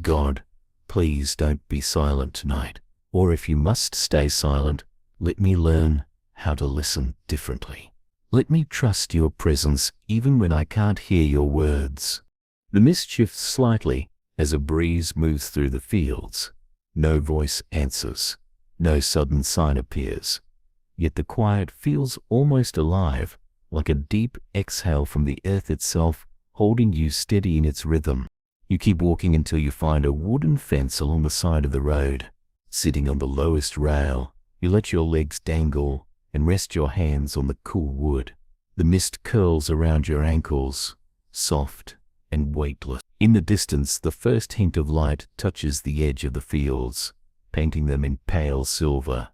"God, please don't be silent tonight. Or if you must stay silent, let me learn how to listen differently. Let me trust your presence even when I can't hear your words." The mist shifts slightly as a breeze moves through the fields. No voice answers. No sudden sign appears. Yet the quiet feels almost alive, like a deep exhale from the earth itself, holding you steady in its rhythm. You keep walking until you find a wooden fence along the side of the road. Sitting on the lowest rail, you let your legs dangle and rest your hands on the cool wood. The mist curls around your ankles, soft and weightless. In the distance, the first hint of light touches the edge of the fields, painting them in pale silver.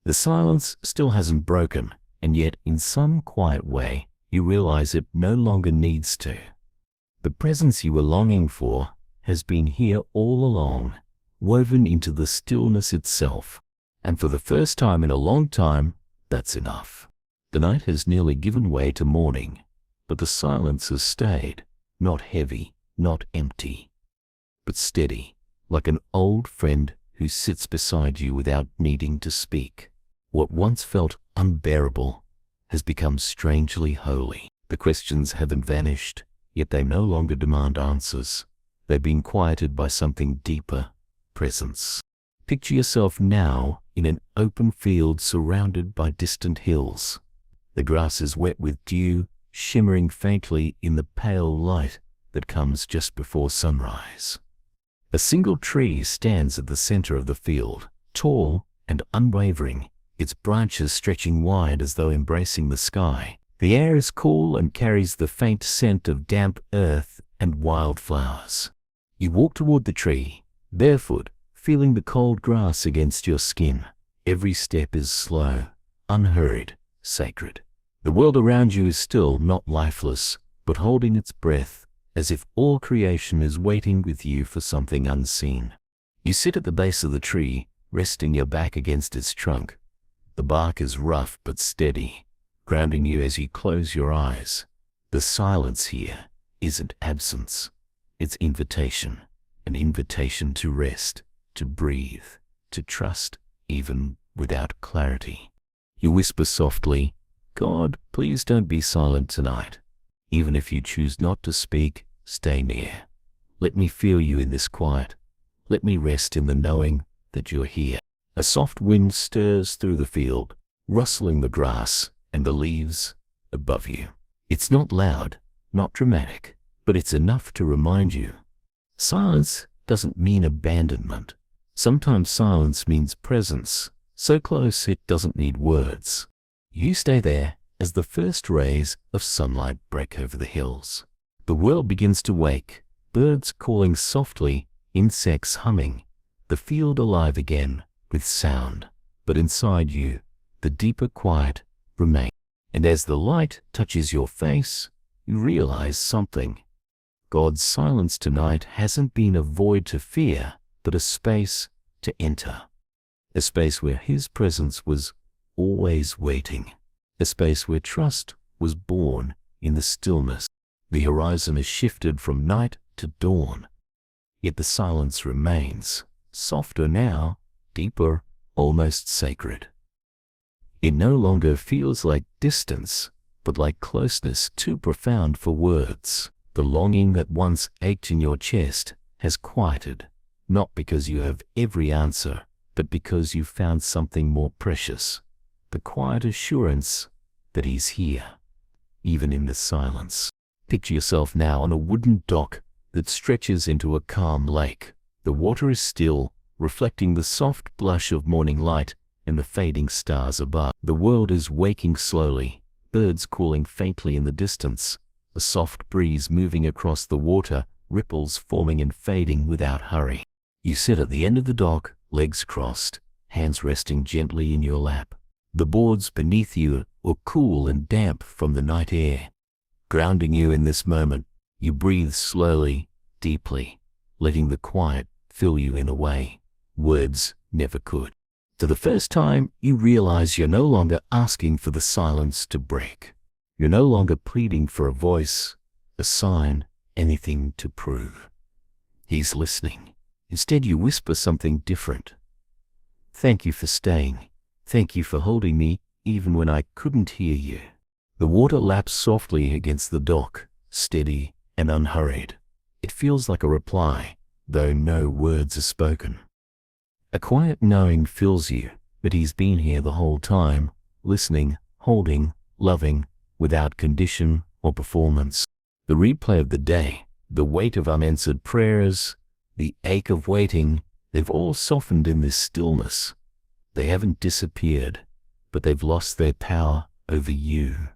The silence still hasn't broken, and yet in some quiet way, you realize it no longer needs to. The presence you were longing for has been here all along, woven into the stillness itself. And for the first time in a long time, that's enough. The night has nearly given way to morning, but the silence has stayed, not heavy, not empty, but steady, like an old friend who sits beside you without needing to speak. What once felt unbearable has become strangely holy. The questions haven't vanished, yet they no longer demand answers. They've been quieted by something deeper, presence. Picture yourself now in an open field surrounded by distant hills. The grass is wet with dew, shimmering faintly in the pale light that comes just before sunrise. A single tree stands at the center of the field, tall and unwavering, its branches stretching wide as though embracing the sky. The air is cool and carries the faint scent of damp earth and wildflowers. You walk toward the tree, barefoot, feeling the cold grass against your skin. Every step is slow, unhurried, sacred. The world around you is still, not lifeless, but holding its breath, as if all creation is waiting with you for something unseen. You sit at the base of the tree, resting your back against its trunk. The bark is rough but steady, grounding you as you close your eyes. The silence here isn't absence, it's invitation, an invitation to rest, to breathe, to trust, even without clarity. You whisper softly, "God, please don't be silent tonight. Even if you choose not to speak, stay near. Let me feel you in this quiet. Let me rest in the knowing that you're here." A soft wind stirs through the field, rustling the grass and the leaves above you. It's not loud, not dramatic, but it's enough to remind you. Silence doesn't mean abandonment. Sometimes silence means presence, so close it doesn't need words. You stay there as the first rays of sunlight break over the hills. The world begins to wake, birds calling softly, insects humming, the field alive again with sound. But inside you, the deeper quiet remains. And as the light touches your face, you realize something. God's silence tonight hasn't been a void to fear, but a space to enter. A space where His presence was always waiting. A space where trust was born in the stillness. The horizon has shifted from night to dawn, yet the silence remains, softer now, deeper, almost sacred. It no longer feels like distance, but like closeness too profound for words. The longing that once ached in your chest has quieted, not because you have every answer, but because you found something more precious, the quiet assurance that He's here, even in the silence. Picture yourself now on a wooden dock that stretches into a calm lake. The water is still, reflecting the soft blush of morning light and the fading stars above. The world is waking slowly, birds calling faintly in the distance, a soft breeze moving across the water, ripples forming and fading without hurry. You sit at the end of the dock, legs crossed, hands resting gently in your lap. The boards beneath you are cool and damp from the night air. Grounding you in this moment, you breathe slowly, deeply, letting the quiet fill you in a way words never could. For the first time, you realize you're no longer asking for the silence to break. You're no longer pleading for a voice, a sign, anything to prove. He's listening. Instead, you whisper something different. "Thank you for staying. Thank you for holding me, even when I couldn't hear you." The water laps softly against the dock, steady and unhurried. It feels like a reply, though no words are spoken. A quiet knowing fills you that He's been here the whole time, listening, holding, loving, without condition or performance. The replay of the day, the weight of unanswered prayers, the ache of waiting, they've all softened in this stillness. They haven't disappeared, but they've lost their power over you.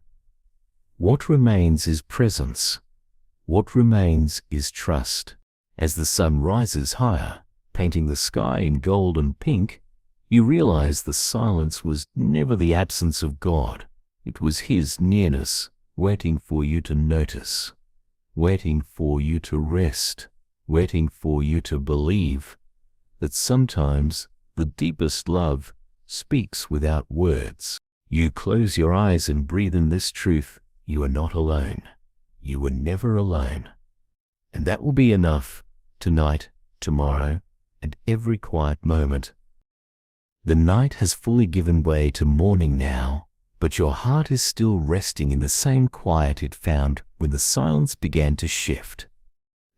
What remains is presence. What remains is trust. As the sun rises higher, painting the sky in gold and pink, you realize the silence was never the absence of God. It was His nearness, waiting for you to notice, waiting for you to rest, waiting for you to believe that sometimes the deepest love speaks without words. You close your eyes and breathe in this truth. You are not alone. You were never alone. And that will be enough tonight, tomorrow, and every quiet moment. The night has fully given way to morning now, but your heart is still resting in the same quiet it found when the silence began to shift.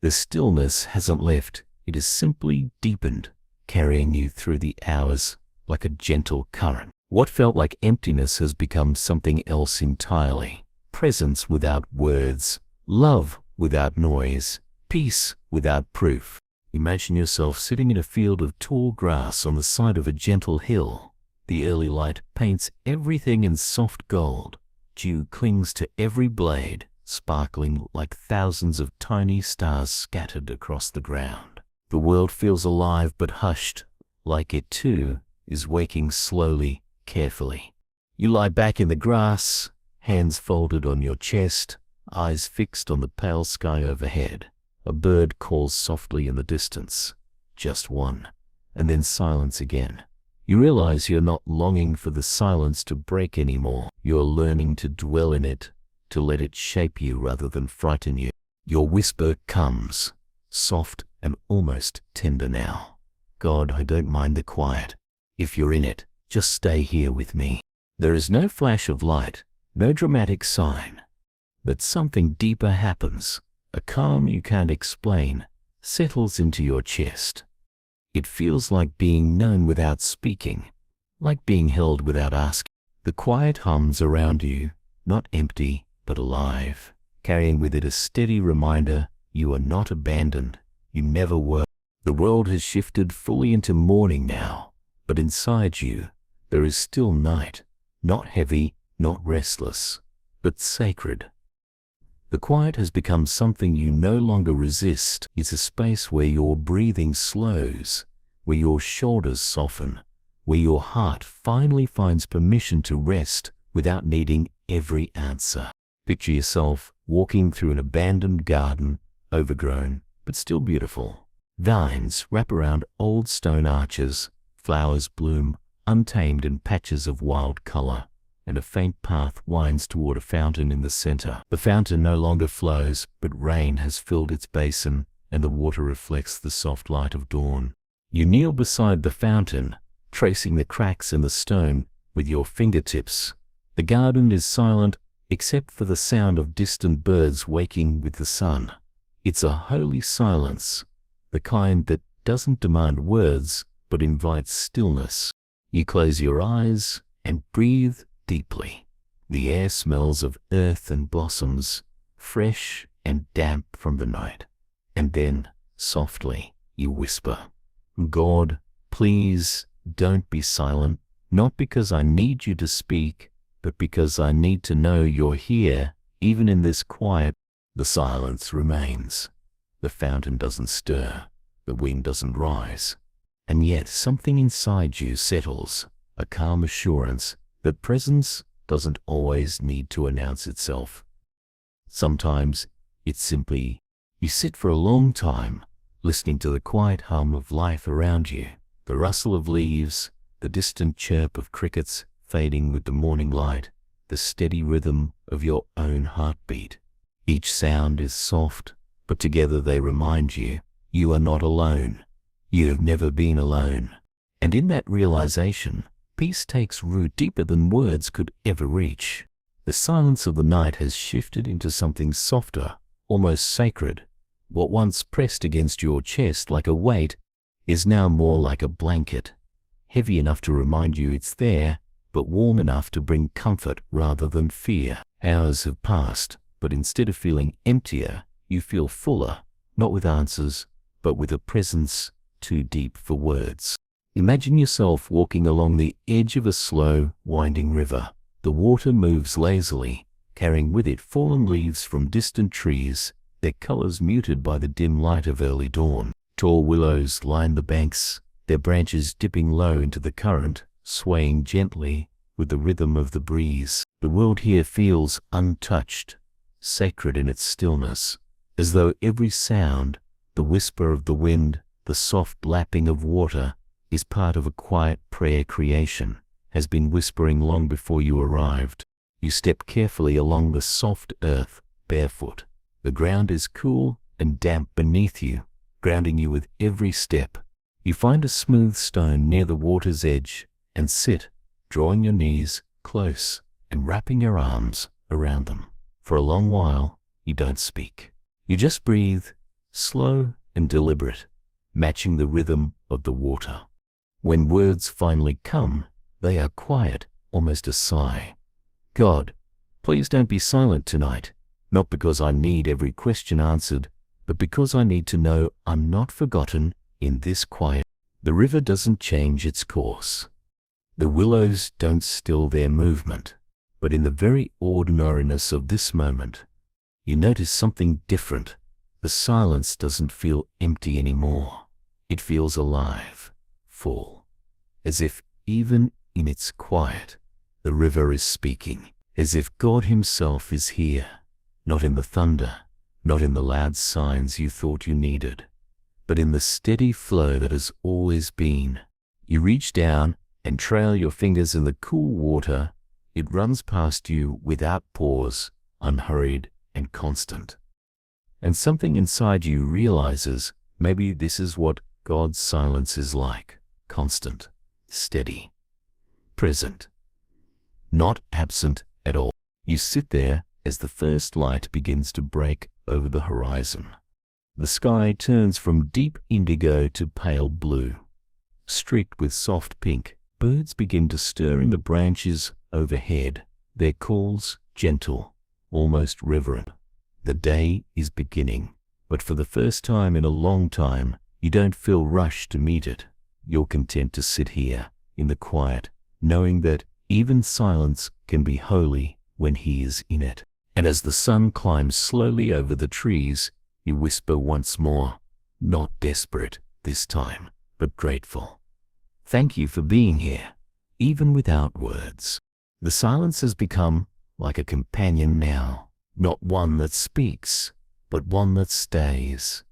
The stillness hasn't left, it has simply deepened, carrying you through the hours like a gentle current. What felt like emptiness has become something else entirely. Presence without words, love without noise, peace without proof. Imagine yourself sitting in a field of tall grass on the side of a gentle hill. The early light paints everything in soft gold. Dew clings to every blade, sparkling like thousands of tiny stars scattered across the ground. The world feels alive but hushed, like it too is waking slowly, carefully. You lie back in the grass, hands folded on your chest, eyes fixed on the pale sky overhead. A bird calls softly in the distance, just one, and then silence again. You realize you're not longing for the silence to break anymore. You're learning to dwell in it, to let it shape you rather than frighten you. Your whisper comes, soft and almost tender now. God, I don't mind the quiet. If you're in it, just stay here with me. There is no flash of light, no dramatic sign, but something deeper happens. A calm you can't explain settles into your chest. It feels like being known without speaking, like being held without asking. The quiet hums around you, not empty, but alive, carrying with it a steady reminder you are not abandoned, you never were. The world has shifted fully into morning now, but inside you, there is still night, not heavy, not restless, but sacred. The quiet has become something you no longer resist. It's a space where your breathing slows, where your shoulders soften, where your heart finally finds permission to rest without needing every answer. Picture yourself walking through an abandoned garden, overgrown, but still beautiful. Vines wrap around old stone arches, flowers bloom, untamed in patches of wild color, and a faint path winds toward a fountain in the center. The fountain no longer flows, but rain has filled its basin, and the water reflects the soft light of dawn. You kneel beside the fountain, tracing the cracks in the stone with your fingertips. The garden is silent, except for the sound of distant birds waking with the sun. It's a holy silence, the kind that doesn't demand words, but invites stillness. You close your eyes and breathe deeply. The air smells of earth and blossoms, fresh and damp from the night. And then, softly, you whisper, God, please don't be silent, not because I need you to speak, but because I need to know you're here, even in this quiet. The silence remains. The fountain doesn't stir, the wind doesn't rise. And yet something inside you settles, a calm assurance that presence doesn't always need to announce itself. Sometimes it's simply, you sit for a long time, listening to the quiet hum of life around you, the rustle of leaves, the distant chirp of crickets fading with the morning light, the steady rhythm of your own heartbeat. Each sound is soft, but together they remind you, you are not alone. You have never been alone. And in that realization, peace takes root deeper than words could ever reach. The silence of the night has shifted into something softer, almost sacred. What once pressed against your chest like a weight is now more like a blanket, heavy enough to remind you it's there, but warm enough to bring comfort rather than fear. Hours have passed, but instead of feeling emptier, you feel fuller, not with answers, but with a presence too deep for words. Imagine yourself walking along the edge of a slow, winding river. The water moves lazily, carrying with it fallen leaves from distant trees, their colors muted by the dim light of early dawn. Tall willows line the banks, their branches dipping low into the current, swaying gently, with the rhythm of the breeze. The world here feels untouched, sacred in its stillness, as though every sound, the whisper of the wind, the soft lapping of water, is part of a quiet prayer creation, has been whispering long before you arrived. You step carefully along the soft earth, barefoot. The ground is cool and damp beneath you, grounding you with every step. You find a smooth stone near the water's edge and sit, drawing your knees close and wrapping your arms around them. For a long while, you don't speak. You just breathe, slow and deliberate, matching the rhythm of the water. When words finally come, they are quiet, almost a sigh. God, please don't be silent tonight, not because I need every question answered, but because I need to know I'm not forgotten in this quiet. The river doesn't change its course. The willows don't still their movement, but in the very ordinariness of this moment, you notice something different. The silence doesn't feel empty anymore. It feels alive, full, as if even in its quiet, the river is speaking, as if God himself is here, not in the thunder, not in the loud signs you thought you needed, but in the steady flow that has always been. You reach down and trail your fingers in the cool water. It runs past you without pause, unhurried and constant. And something inside you realizes maybe this is what God's silence is like: constant, steady, present, not absent at all. You sit there as the first light begins to break over the horizon. The sky turns from deep indigo to pale blue, streaked with soft pink. Birds begin to stir in the branches overhead, their calls gentle, almost reverent. The day is beginning, but for the first time in a long time, you don't feel rushed to meet it. You're content to sit here in the quiet, knowing that even silence can be holy when he is in it. And as the sun climbs slowly over the trees, you whisper once more, not desperate this time, but grateful. Thank you for being here, even without words. The silence has become like a companion now, not one that speaks, but one that stays.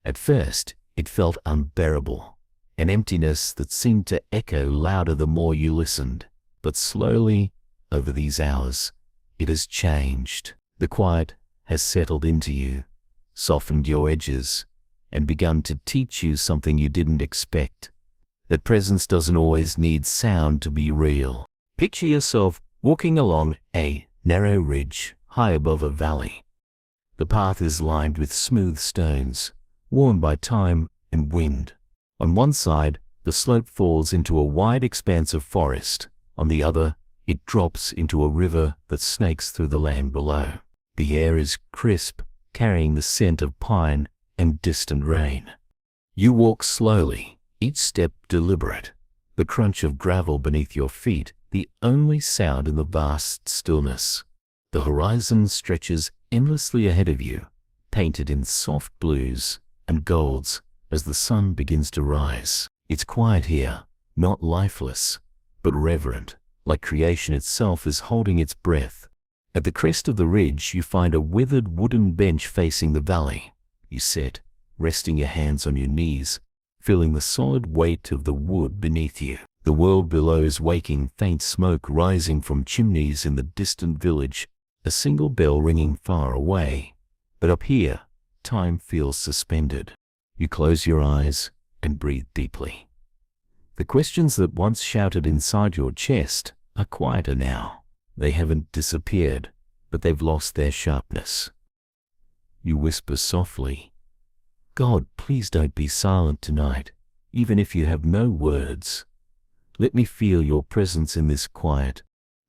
At first, it felt unbearable, an emptiness that seemed to echo louder the more you listened. But slowly, over these hours, it has changed. The quiet has settled into you, softened your edges, and begun to teach you something you didn't expect: that presence doesn't always need sound to be real. Picture yourself walking along a narrow ridge high above a valley. The path is lined with smooth stones, worn by time and wind. On one side, the slope falls into a wide expanse of forest. On the other, it drops into a river that snakes through the land below. The air is crisp, carrying the scent of pine and distant rain. You walk slowly, each step deliberate, the crunch of gravel beneath your feet the only sound in the vast stillness. The horizon stretches endlessly ahead of you, painted in soft blues and golds as the sun begins to rise. It's quiet here, not lifeless, but reverent, like creation itself is holding its breath. At the crest of the ridge, you find a withered wooden bench facing the valley. You sit, resting your hands on your knees, feeling the solid weight of the wood beneath you. The world below is waking, faint smoke rising from chimneys in the distant village, a single bell ringing far away. But up here, time feels suspended. You close your eyes and breathe deeply. The questions that once shouted inside your chest are quieter now. They haven't disappeared, but they've lost their sharpness. You whisper softly, God, please don't be silent tonight, even if you have no words. Let me feel your presence in this quiet.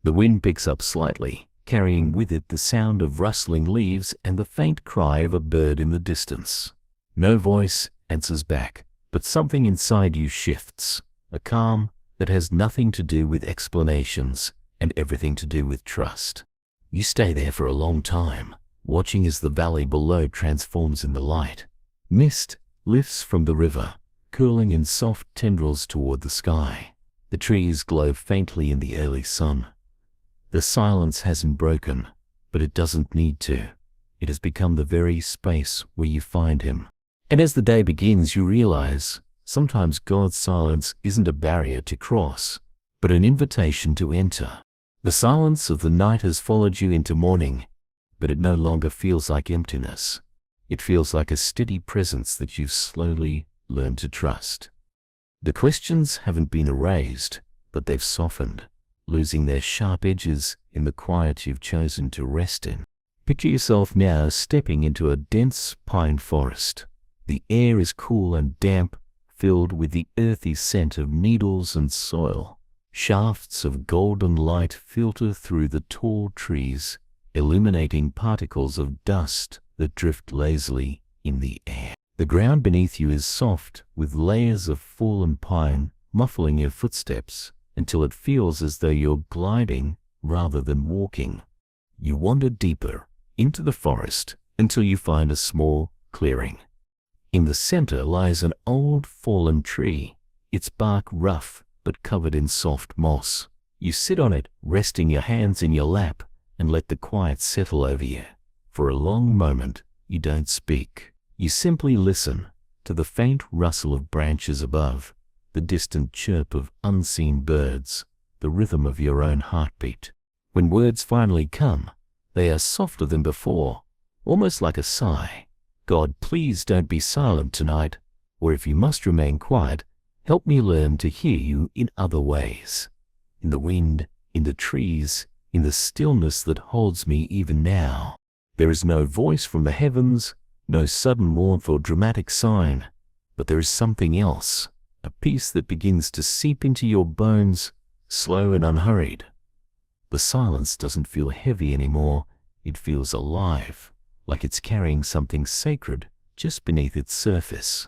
The wind picks up slightly, carrying with it the sound of rustling leaves and the faint cry of a bird in the distance. No voice answers back, but something inside you shifts, a calm that has nothing to do with explanations and everything to do with trust. You stay there for a long time, watching as the valley below transforms in the light. Mist lifts from the river, curling in soft tendrils toward the sky. The trees glow faintly in the early sun. The silence hasn't broken, but it doesn't need to. It has become the very space where you find him. And as the day begins, you realize sometimes God's silence isn't a barrier to cross, but an invitation to enter. The silence of the night has followed you into morning, but it no longer feels like emptiness. It feels like a steady presence that you've slowly learned to trust. The questions haven't been erased, but they've softened, losing their sharp edges in the quiet you've chosen to rest in. Picture yourself now stepping into a dense pine forest. The air is cool and damp, filled with the earthy scent of needles and soil. Shafts of golden light filter through the tall trees, illuminating particles of dust that drift lazily in the air. The ground beneath you is soft, with layers of fallen pine muffling your footsteps until it feels as though you're gliding rather than walking. You wander deeper into the forest until you find a small clearing. In the center lies an old fallen tree, its bark rough but covered in soft moss. You sit on it, resting your hands in your lap, and let the quiet settle over you. For a long moment, you don't speak. You simply listen to the faint rustle of branches above, the distant chirp of unseen birds, the rhythm of your own heartbeat. When words finally come, they are softer than before, almost like a sigh. God, please don't be silent tonight, or if you must remain quiet, help me learn to hear you in other ways. In the wind, in the trees, in the stillness that holds me even now. There is no voice from the heavens, no sudden warmth or dramatic sign, but there is something else, a peace that begins to seep into your bones, slow and unhurried. The silence doesn't feel heavy anymore, it feels alive, like it's carrying something sacred just beneath its surface.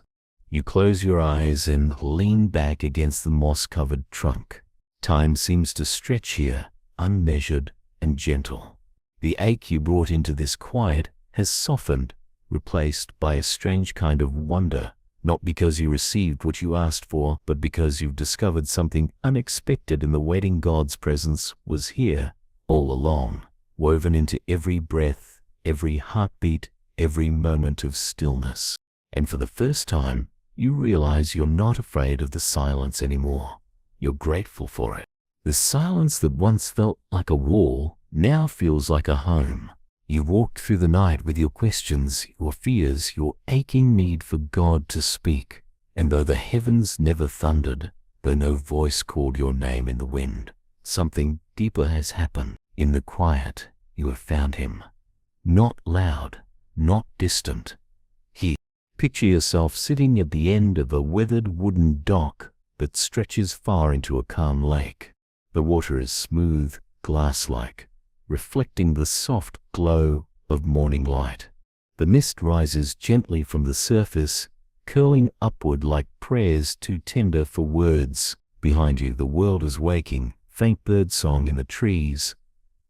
You close your eyes and lean back against the moss-covered trunk. Time seems to stretch here, unmeasured and gentle. The ache you brought into this quiet has softened, replaced by a strange kind of wonder, not because you received what you asked for, but because you've discovered something unexpected in the waiting. God's presence was here all along, woven into every breath, every heartbeat, every moment of stillness. And for the first time, you realize you're not afraid of the silence anymore. You're grateful for it. The silence that once felt like a wall now feels like a home. You walked through the night with your questions, your fears, your aching need for God to speak. And though the heavens never thundered, though no voice called your name in the wind, something deeper has happened. In the quiet, you have found him. Not loud, not distant. Here. Picture yourself sitting at the end of a weathered wooden dock that stretches far into a calm lake. The water is smooth, glass-like, reflecting the soft glow of morning light. The mist rises gently from the surface, curling upward like prayers too tender for words. Behind you, the world is waking, faint birdsong in the trees,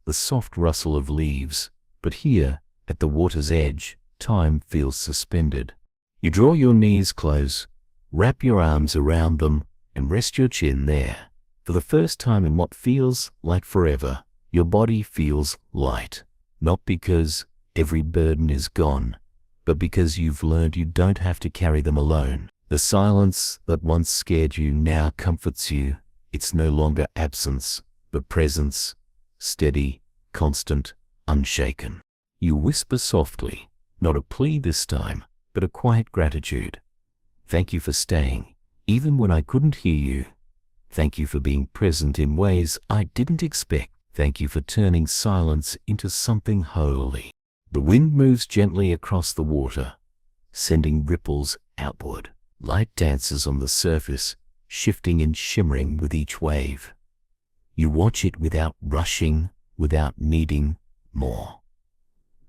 the soft rustle of leaves. But here, at the water's edge, time feels suspended. You draw your knees close, wrap your arms around them, and rest your chin there. For the first time in what feels like forever, your body feels light, not because every burden is gone, but because you've learned you don't have to carry them alone. The silence that once scared you now comforts you. It's no longer absence, but presence, steady, constant, unshaken. You whisper softly, not a plea this time, but a quiet gratitude. Thank you for staying, even when I couldn't hear you. Thank you for being present in ways I didn't expect. Thank you for turning silence into something holy. The wind moves gently across the water, sending ripples outward. Light dances on the surface, shifting and shimmering with each wave. You watch it without rushing, without needing more.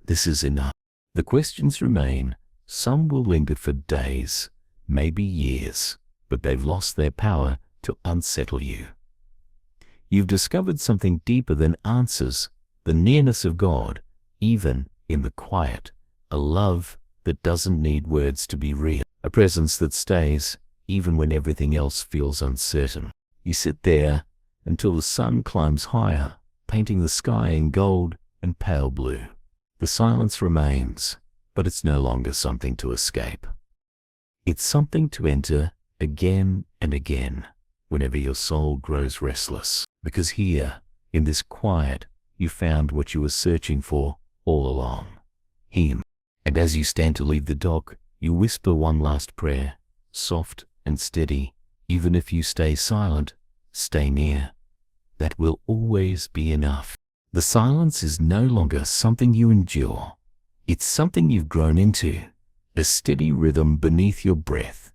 This is enough. The questions remain. Some will linger for days, maybe years, but they've lost their power to unsettle you. You've discovered something deeper than answers, the nearness of God, even in the quiet, a love that doesn't need words to be real, a presence that stays even when everything else feels uncertain. You sit there until the sun climbs higher, painting the sky in gold and pale blue. The silence remains, but it's no longer something to escape. It's something to enter again and again whenever your soul grows restless. Because here, in this quiet, you found what you were searching for all along, Him. And as you stand to leave the dock, you whisper one last prayer, soft and steady. Even if you stay silent, stay near. That will always be enough. The silence is no longer something you endure. It's something you've grown into, a steady rhythm beneath your breath,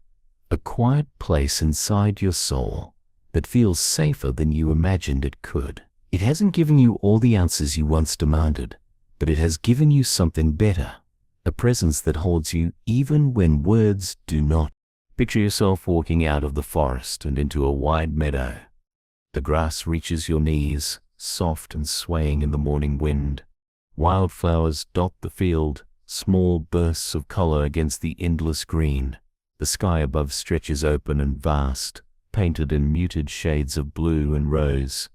a quiet place inside your soul that feels safer than you imagined it could. It hasn't given you all the answers you once demanded, but it has given you something better, a presence that holds you even when words do not. Picture yourself walking out of the forest and into a wide meadow. The grass reaches your knees, soft and swaying in the morning wind. Wildflowers dot the field, small bursts of color against the endless green. The sky above stretches open and vast, painted in muted shades of blue and rose.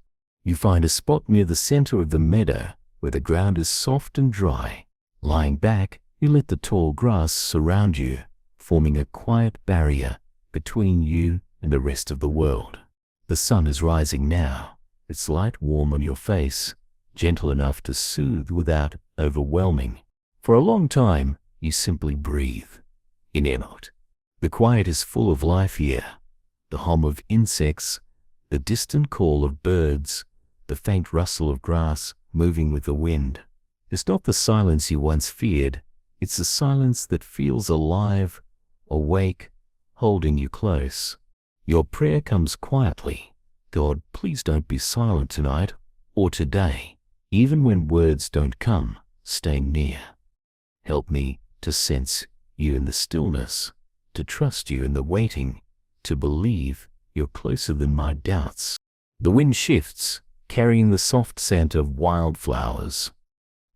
You find a spot near the center of the meadow where the ground is soft and dry. Lying back, you let the tall grass surround you, forming a quiet barrier between you and the rest of the world. The sun is rising now, its light warm on your face, gentle enough to soothe without overwhelming. For a long time, you simply breathe, in and out. The quiet is full of life here. The hum of insects, the distant call of birds, the faint rustle of grass moving with the wind. It's not the silence you once feared. It's a silence that feels alive, awake, holding you close. Your prayer comes quietly. God, please don't be silent tonight or today. Even when words don't come, stay near. Help me to sense you in the stillness, to trust you in the waiting, to believe you're closer than my doubts. The wind shifts, carrying the soft scent of wildflowers.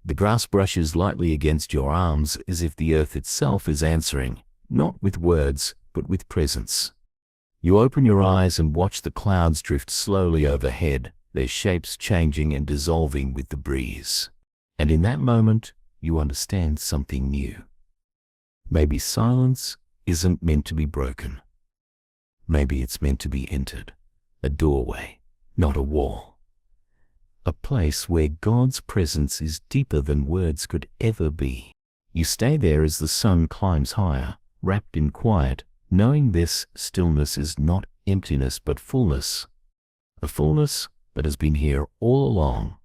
The grass brushes lightly against your arms as if the earth itself is answering, not with words, but with presence. You open your eyes and watch the clouds drift slowly overhead, their shapes changing and dissolving with the breeze. And in that moment, you understand something new. Maybe silence isn't meant to be broken. Maybe it's meant to be entered, a doorway, not a wall. A place where God's presence is deeper than words could ever be. You stay there as the sun climbs higher, wrapped in quiet, knowing this stillness is not emptiness but fullness, a fullness that has been here all along.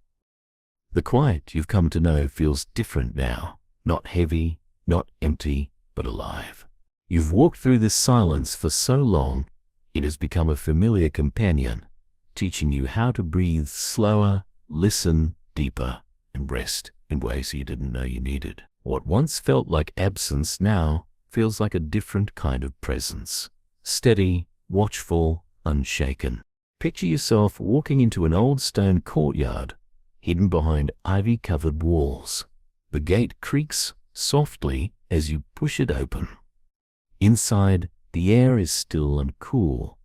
The quiet you've come to know feels different now, not heavy, not empty, but alive. You've walked through this silence for so long, it has become a familiar companion, teaching you how to breathe slower, listen deeper, and rest in ways you didn't know you needed. What once felt like absence now feels like a different kind of presence. Steady, watchful, unshaken. Picture yourself walking into an old stone courtyard, hidden behind ivy-covered walls. The gate creaks softly as you push it open. Inside, the air is still and cool,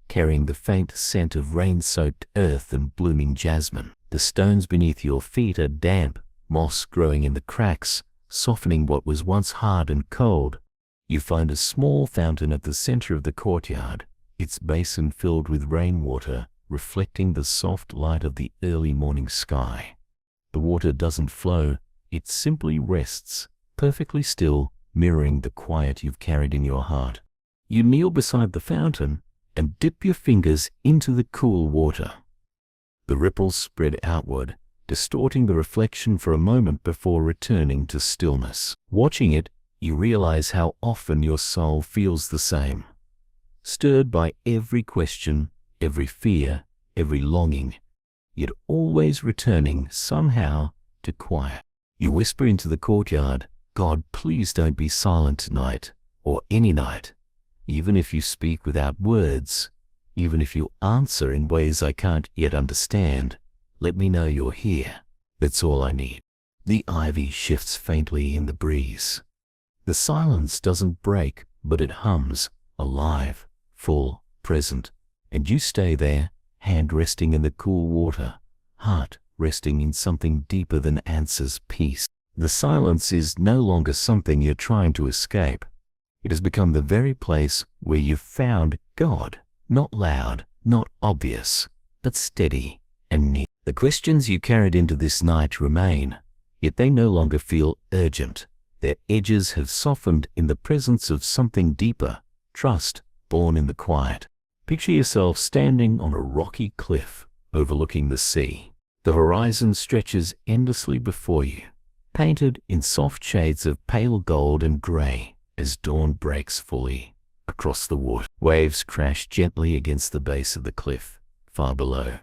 carrying the faint scent of rain-soaked earth and blooming jasmine. The stones beneath your feet are damp, moss growing in the cracks, softening what was once hard and cold. You find a small fountain at the center of the courtyard, its basin filled with rainwater, reflecting the soft light of the early morning sky. The water doesn't flow, it simply rests, perfectly still, mirroring the quiet you've carried in your heart. You kneel beside the fountain and dip your fingers into the cool water. The ripples spread outward, distorting the reflection for a moment before returning to stillness. Watching it, you realize how often your soul feels the same, stirred by every question, every fear, every longing, yet always returning somehow to quiet. You whisper into the courtyard, God, please don't be silent tonight, or any night. Even if you speak without words, even if you answer in ways I can't yet understand, let me know you're here. That's all I need. The ivy shifts faintly in the breeze. The silence doesn't break, but it hums, alive, full, present, And you stay there, hand resting in the cool water, heart resting in something deeper than answers, peace. The silence is no longer something you're trying to escape. It has become the very place where you've found God, not loud, not obvious, but steady and near. The questions you carried into this night remain, yet they no longer feel urgent. Their edges have softened in the presence of something deeper, trust born in the quiet. Picture yourself standing on a rocky cliff overlooking the sea. The horizon stretches endlessly before you, painted in soft shades of pale gold and gray as dawn breaks fully across the water. Waves crash gently against the base of the cliff, far below,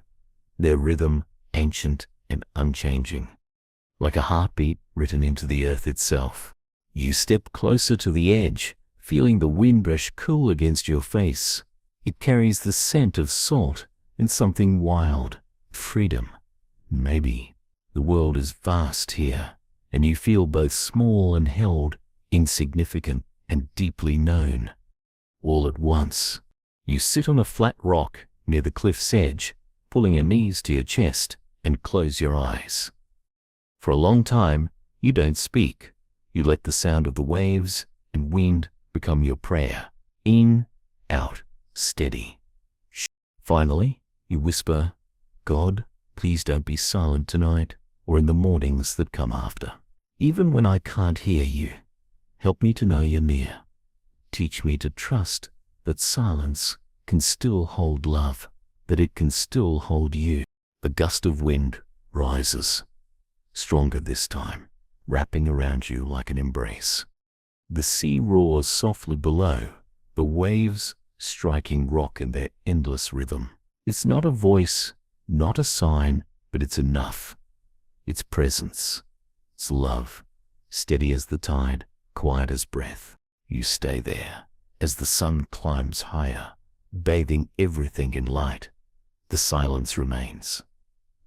their rhythm ancient and unchanging, like a heartbeat written into the earth itself. You step closer to the edge, feeling the wind brush cool against your face. It carries the scent of salt and something wild, freedom. Maybe the world is vast here, and you feel both small and held, insignificant and deeply known. All at once, you sit on a flat rock near the cliff's edge, pulling your knees to your chest and close your eyes. For a long time, you don't speak. You let the sound of the waves and wind become your prayer. In, out, steady. Finally, you whisper, God, please don't be silent tonight or in the mornings that come after. Even when I can't hear you, help me to know you're near. Teach me to trust that silence can still hold love, that it can still hold you. The gust of wind rises, stronger this time, wrapping around you like an embrace. The sea roars softly below, the waves striking rock in their endless rhythm. It's not a voice, not a sign, but it's enough. It's presence. It's love, steady as the tide, quiet as breath. You stay there as the sun climbs higher, bathing everything in light. The silence remains,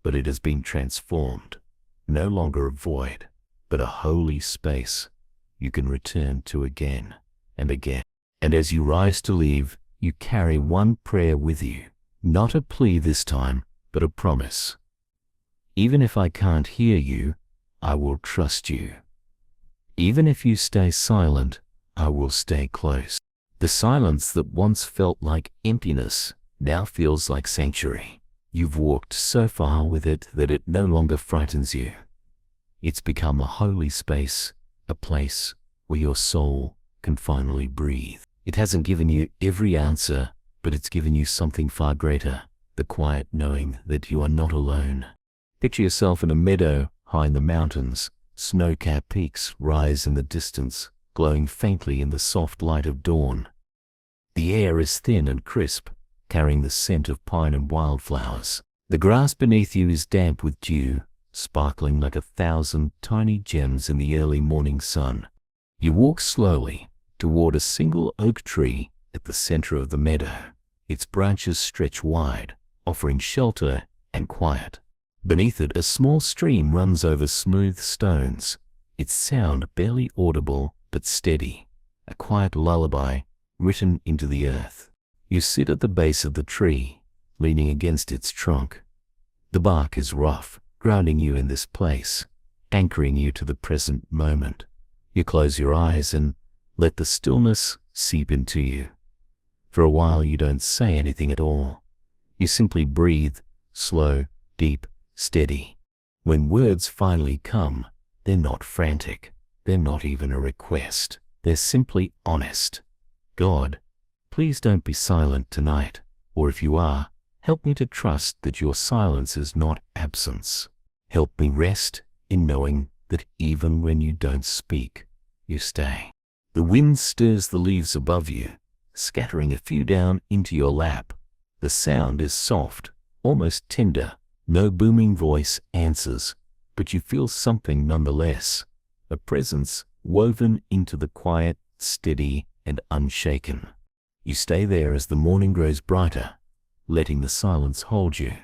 but it has been transformed. No longer a void, but a holy space you can return to again and again. And as you rise to leave, you carry one prayer with you, not a plea this time, but a promise. Even if I can't hear you, I will trust you. Even if you stay silent, I will stay close. The silence that once felt like emptiness now feels like sanctuary. You've walked so far with it that it no longer frightens you. It's become a holy space, a place where your soul can finally breathe. It hasn't given you every answer, but it's given you something far greater, the quiet knowing that you are not alone. Picture yourself in a meadow high in the mountains. Snow-capped peaks rise in the distance, glowing faintly in the soft light of dawn. The air is thin and crisp, carrying the scent of pine and wildflowers. The grass beneath you is damp with dew, sparkling like 1,000 tiny gems in the early morning sun. You walk slowly toward a single oak tree at the center of the meadow. Its branches stretch wide, offering shelter and quiet. Beneath it, a small stream runs over smooth stones, its sound barely audible but steady, a quiet lullaby written into the earth. You sit at the base of the tree, leaning against its trunk. The bark is rough, grounding you in this place, anchoring you to the present moment. You close your eyes and let the stillness seep into you. For a while you don't say anything at all. You simply breathe, slow, deep, steady. When words finally come, they're not frantic. They're not even a request. They're simply honest. God, please don't be silent tonight. Or if you are, help me to trust that your silence is not absence. Help me rest in knowing that even when you don't speak, you stay. The wind stirs the leaves above you, scattering a few down into your lap. The sound is soft, almost tender. No booming voice answers, but you feel something nonetheless, a presence woven into the quiet, steady, and unshaken. You stay there as the morning grows brighter, letting the silence hold you.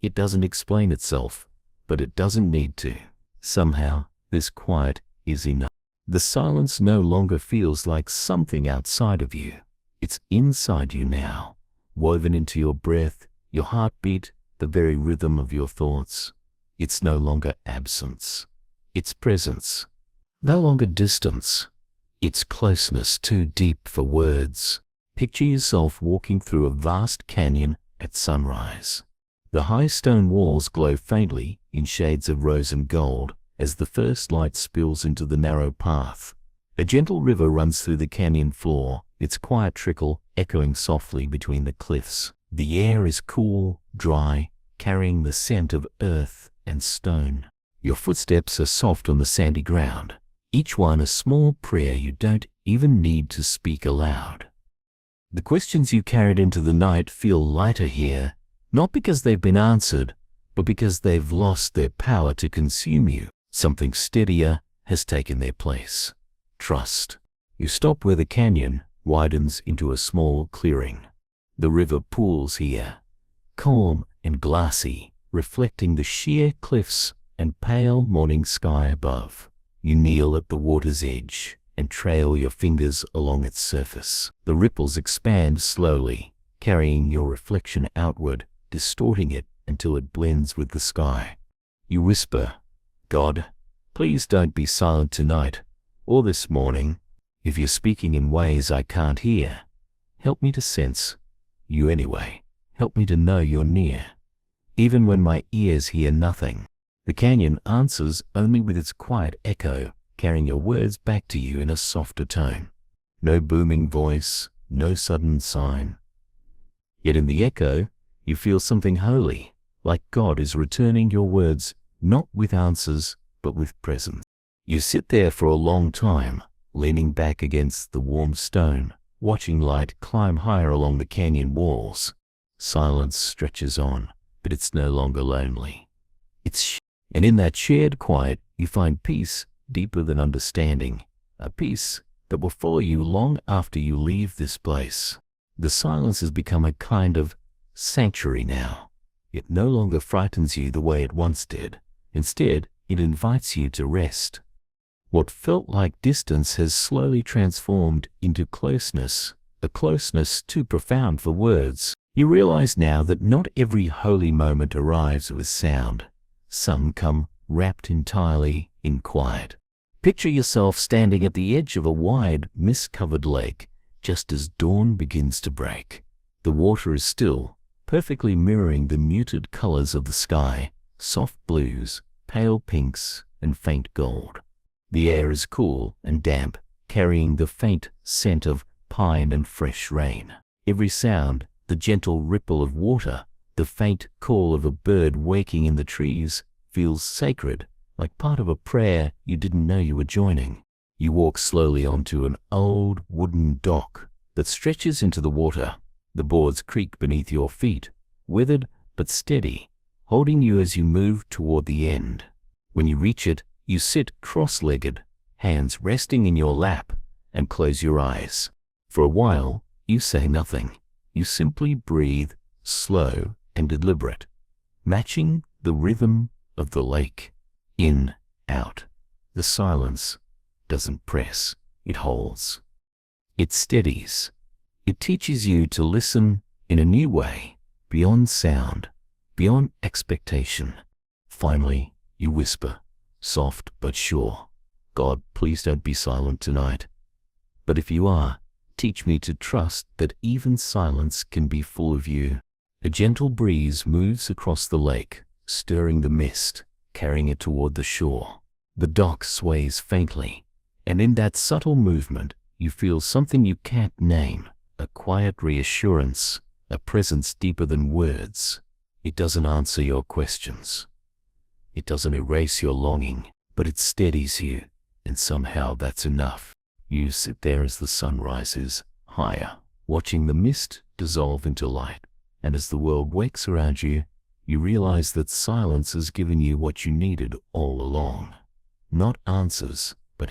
It doesn't explain itself, but it doesn't need to. Somehow, this quiet is enough. The silence no longer feels like something outside of you. It's inside you now, woven into your breath, your heartbeat, the very rhythm of your thoughts. It's no longer absence. It's presence. No longer distance. It's closeness too deep for words. Picture yourself walking through a vast canyon at sunrise. The high stone walls glow faintly in shades of rose and gold as the first light spills into the narrow path. A gentle river runs through the canyon floor, its quiet trickle echoing softly between the cliffs. The air is cool, dry, carrying the scent of earth and stone. Your footsteps are soft on the sandy ground, each one a small prayer you don't even need to speak aloud. The questions you carried into the night feel lighter here, not because they've been answered, but because they've lost their power to consume you. Something steadier has taken their place. Trust. You stop where the canyon widens into a small clearing. The river pools here, calm and glassy, reflecting the sheer cliffs and pale morning sky above. You kneel at the water's edge and trail your fingers along its surface. The ripples expand slowly, carrying your reflection outward, distorting it until it blends with the sky. You whisper, "God, please don't be silent tonight or this morning. If you're speaking in ways I can't hear, help me to sense you anyway. Help me to know you're near, even when my ears hear nothing." The canyon answers only with its quiet echo, carrying your words back to you in a softer tone. No booming voice, no sudden sign. Yet in the echo, you feel something holy, like God is returning your words, not with answers, but with presence. You sit there for a long time, leaning back against the warm stone, watching light climb higher along the canyon walls. Silence stretches on, but it's no longer lonely. And in that shared quiet, you find peace deeper than understanding, a peace that will follow you long after you leave this place. The silence has become a kind of sanctuary now. It no longer frightens you the way it once did. Instead, it invites you to rest. What felt like distance has slowly transformed into closeness, a closeness too profound for words. You realize now that not every holy moment arrives with sound. Some come wrapped entirely in quiet. Picture yourself standing at the edge of a wide, mist-covered lake just as dawn begins to break. The water is still, perfectly mirroring the muted colors of the sky, soft blues, pale pinks, and faint gold. The air is cool and damp, carrying the faint scent of pine and fresh rain. Every sound, the gentle ripple of water, the faint call of a bird waking in the trees, feels sacred, like part of a prayer you didn't know you were joining. You walk slowly onto an old wooden dock that stretches into the water. The boards creak beneath your feet, withered but steady, holding you as you move toward the end. When you reach it, you sit cross-legged, hands resting in your lap, and close your eyes. For a while, you say nothing. You simply breathe, slow and deliberate, matching the rhythm of the lake. In, out. The silence doesn't press, it holds. It steadies. It teaches you to listen in a new way, beyond sound, beyond expectation. Finally, you whisper, soft but sure, "God, please don't be silent tonight. But if you are, teach me to trust that even silence can be full of you." A gentle breeze moves across the lake, stirring the mist, carrying it toward the shore. The dock sways faintly, and in that subtle movement, you feel something you can't name, a quiet reassurance, a presence deeper than words. It doesn't answer your questions. It doesn't erase your longing, but it steadies you, and somehow that's enough. You sit there as the sun rises higher, watching the mist dissolve into light. And as the world wakes around you, you realize that silence has given you what you needed all along. Not answers, but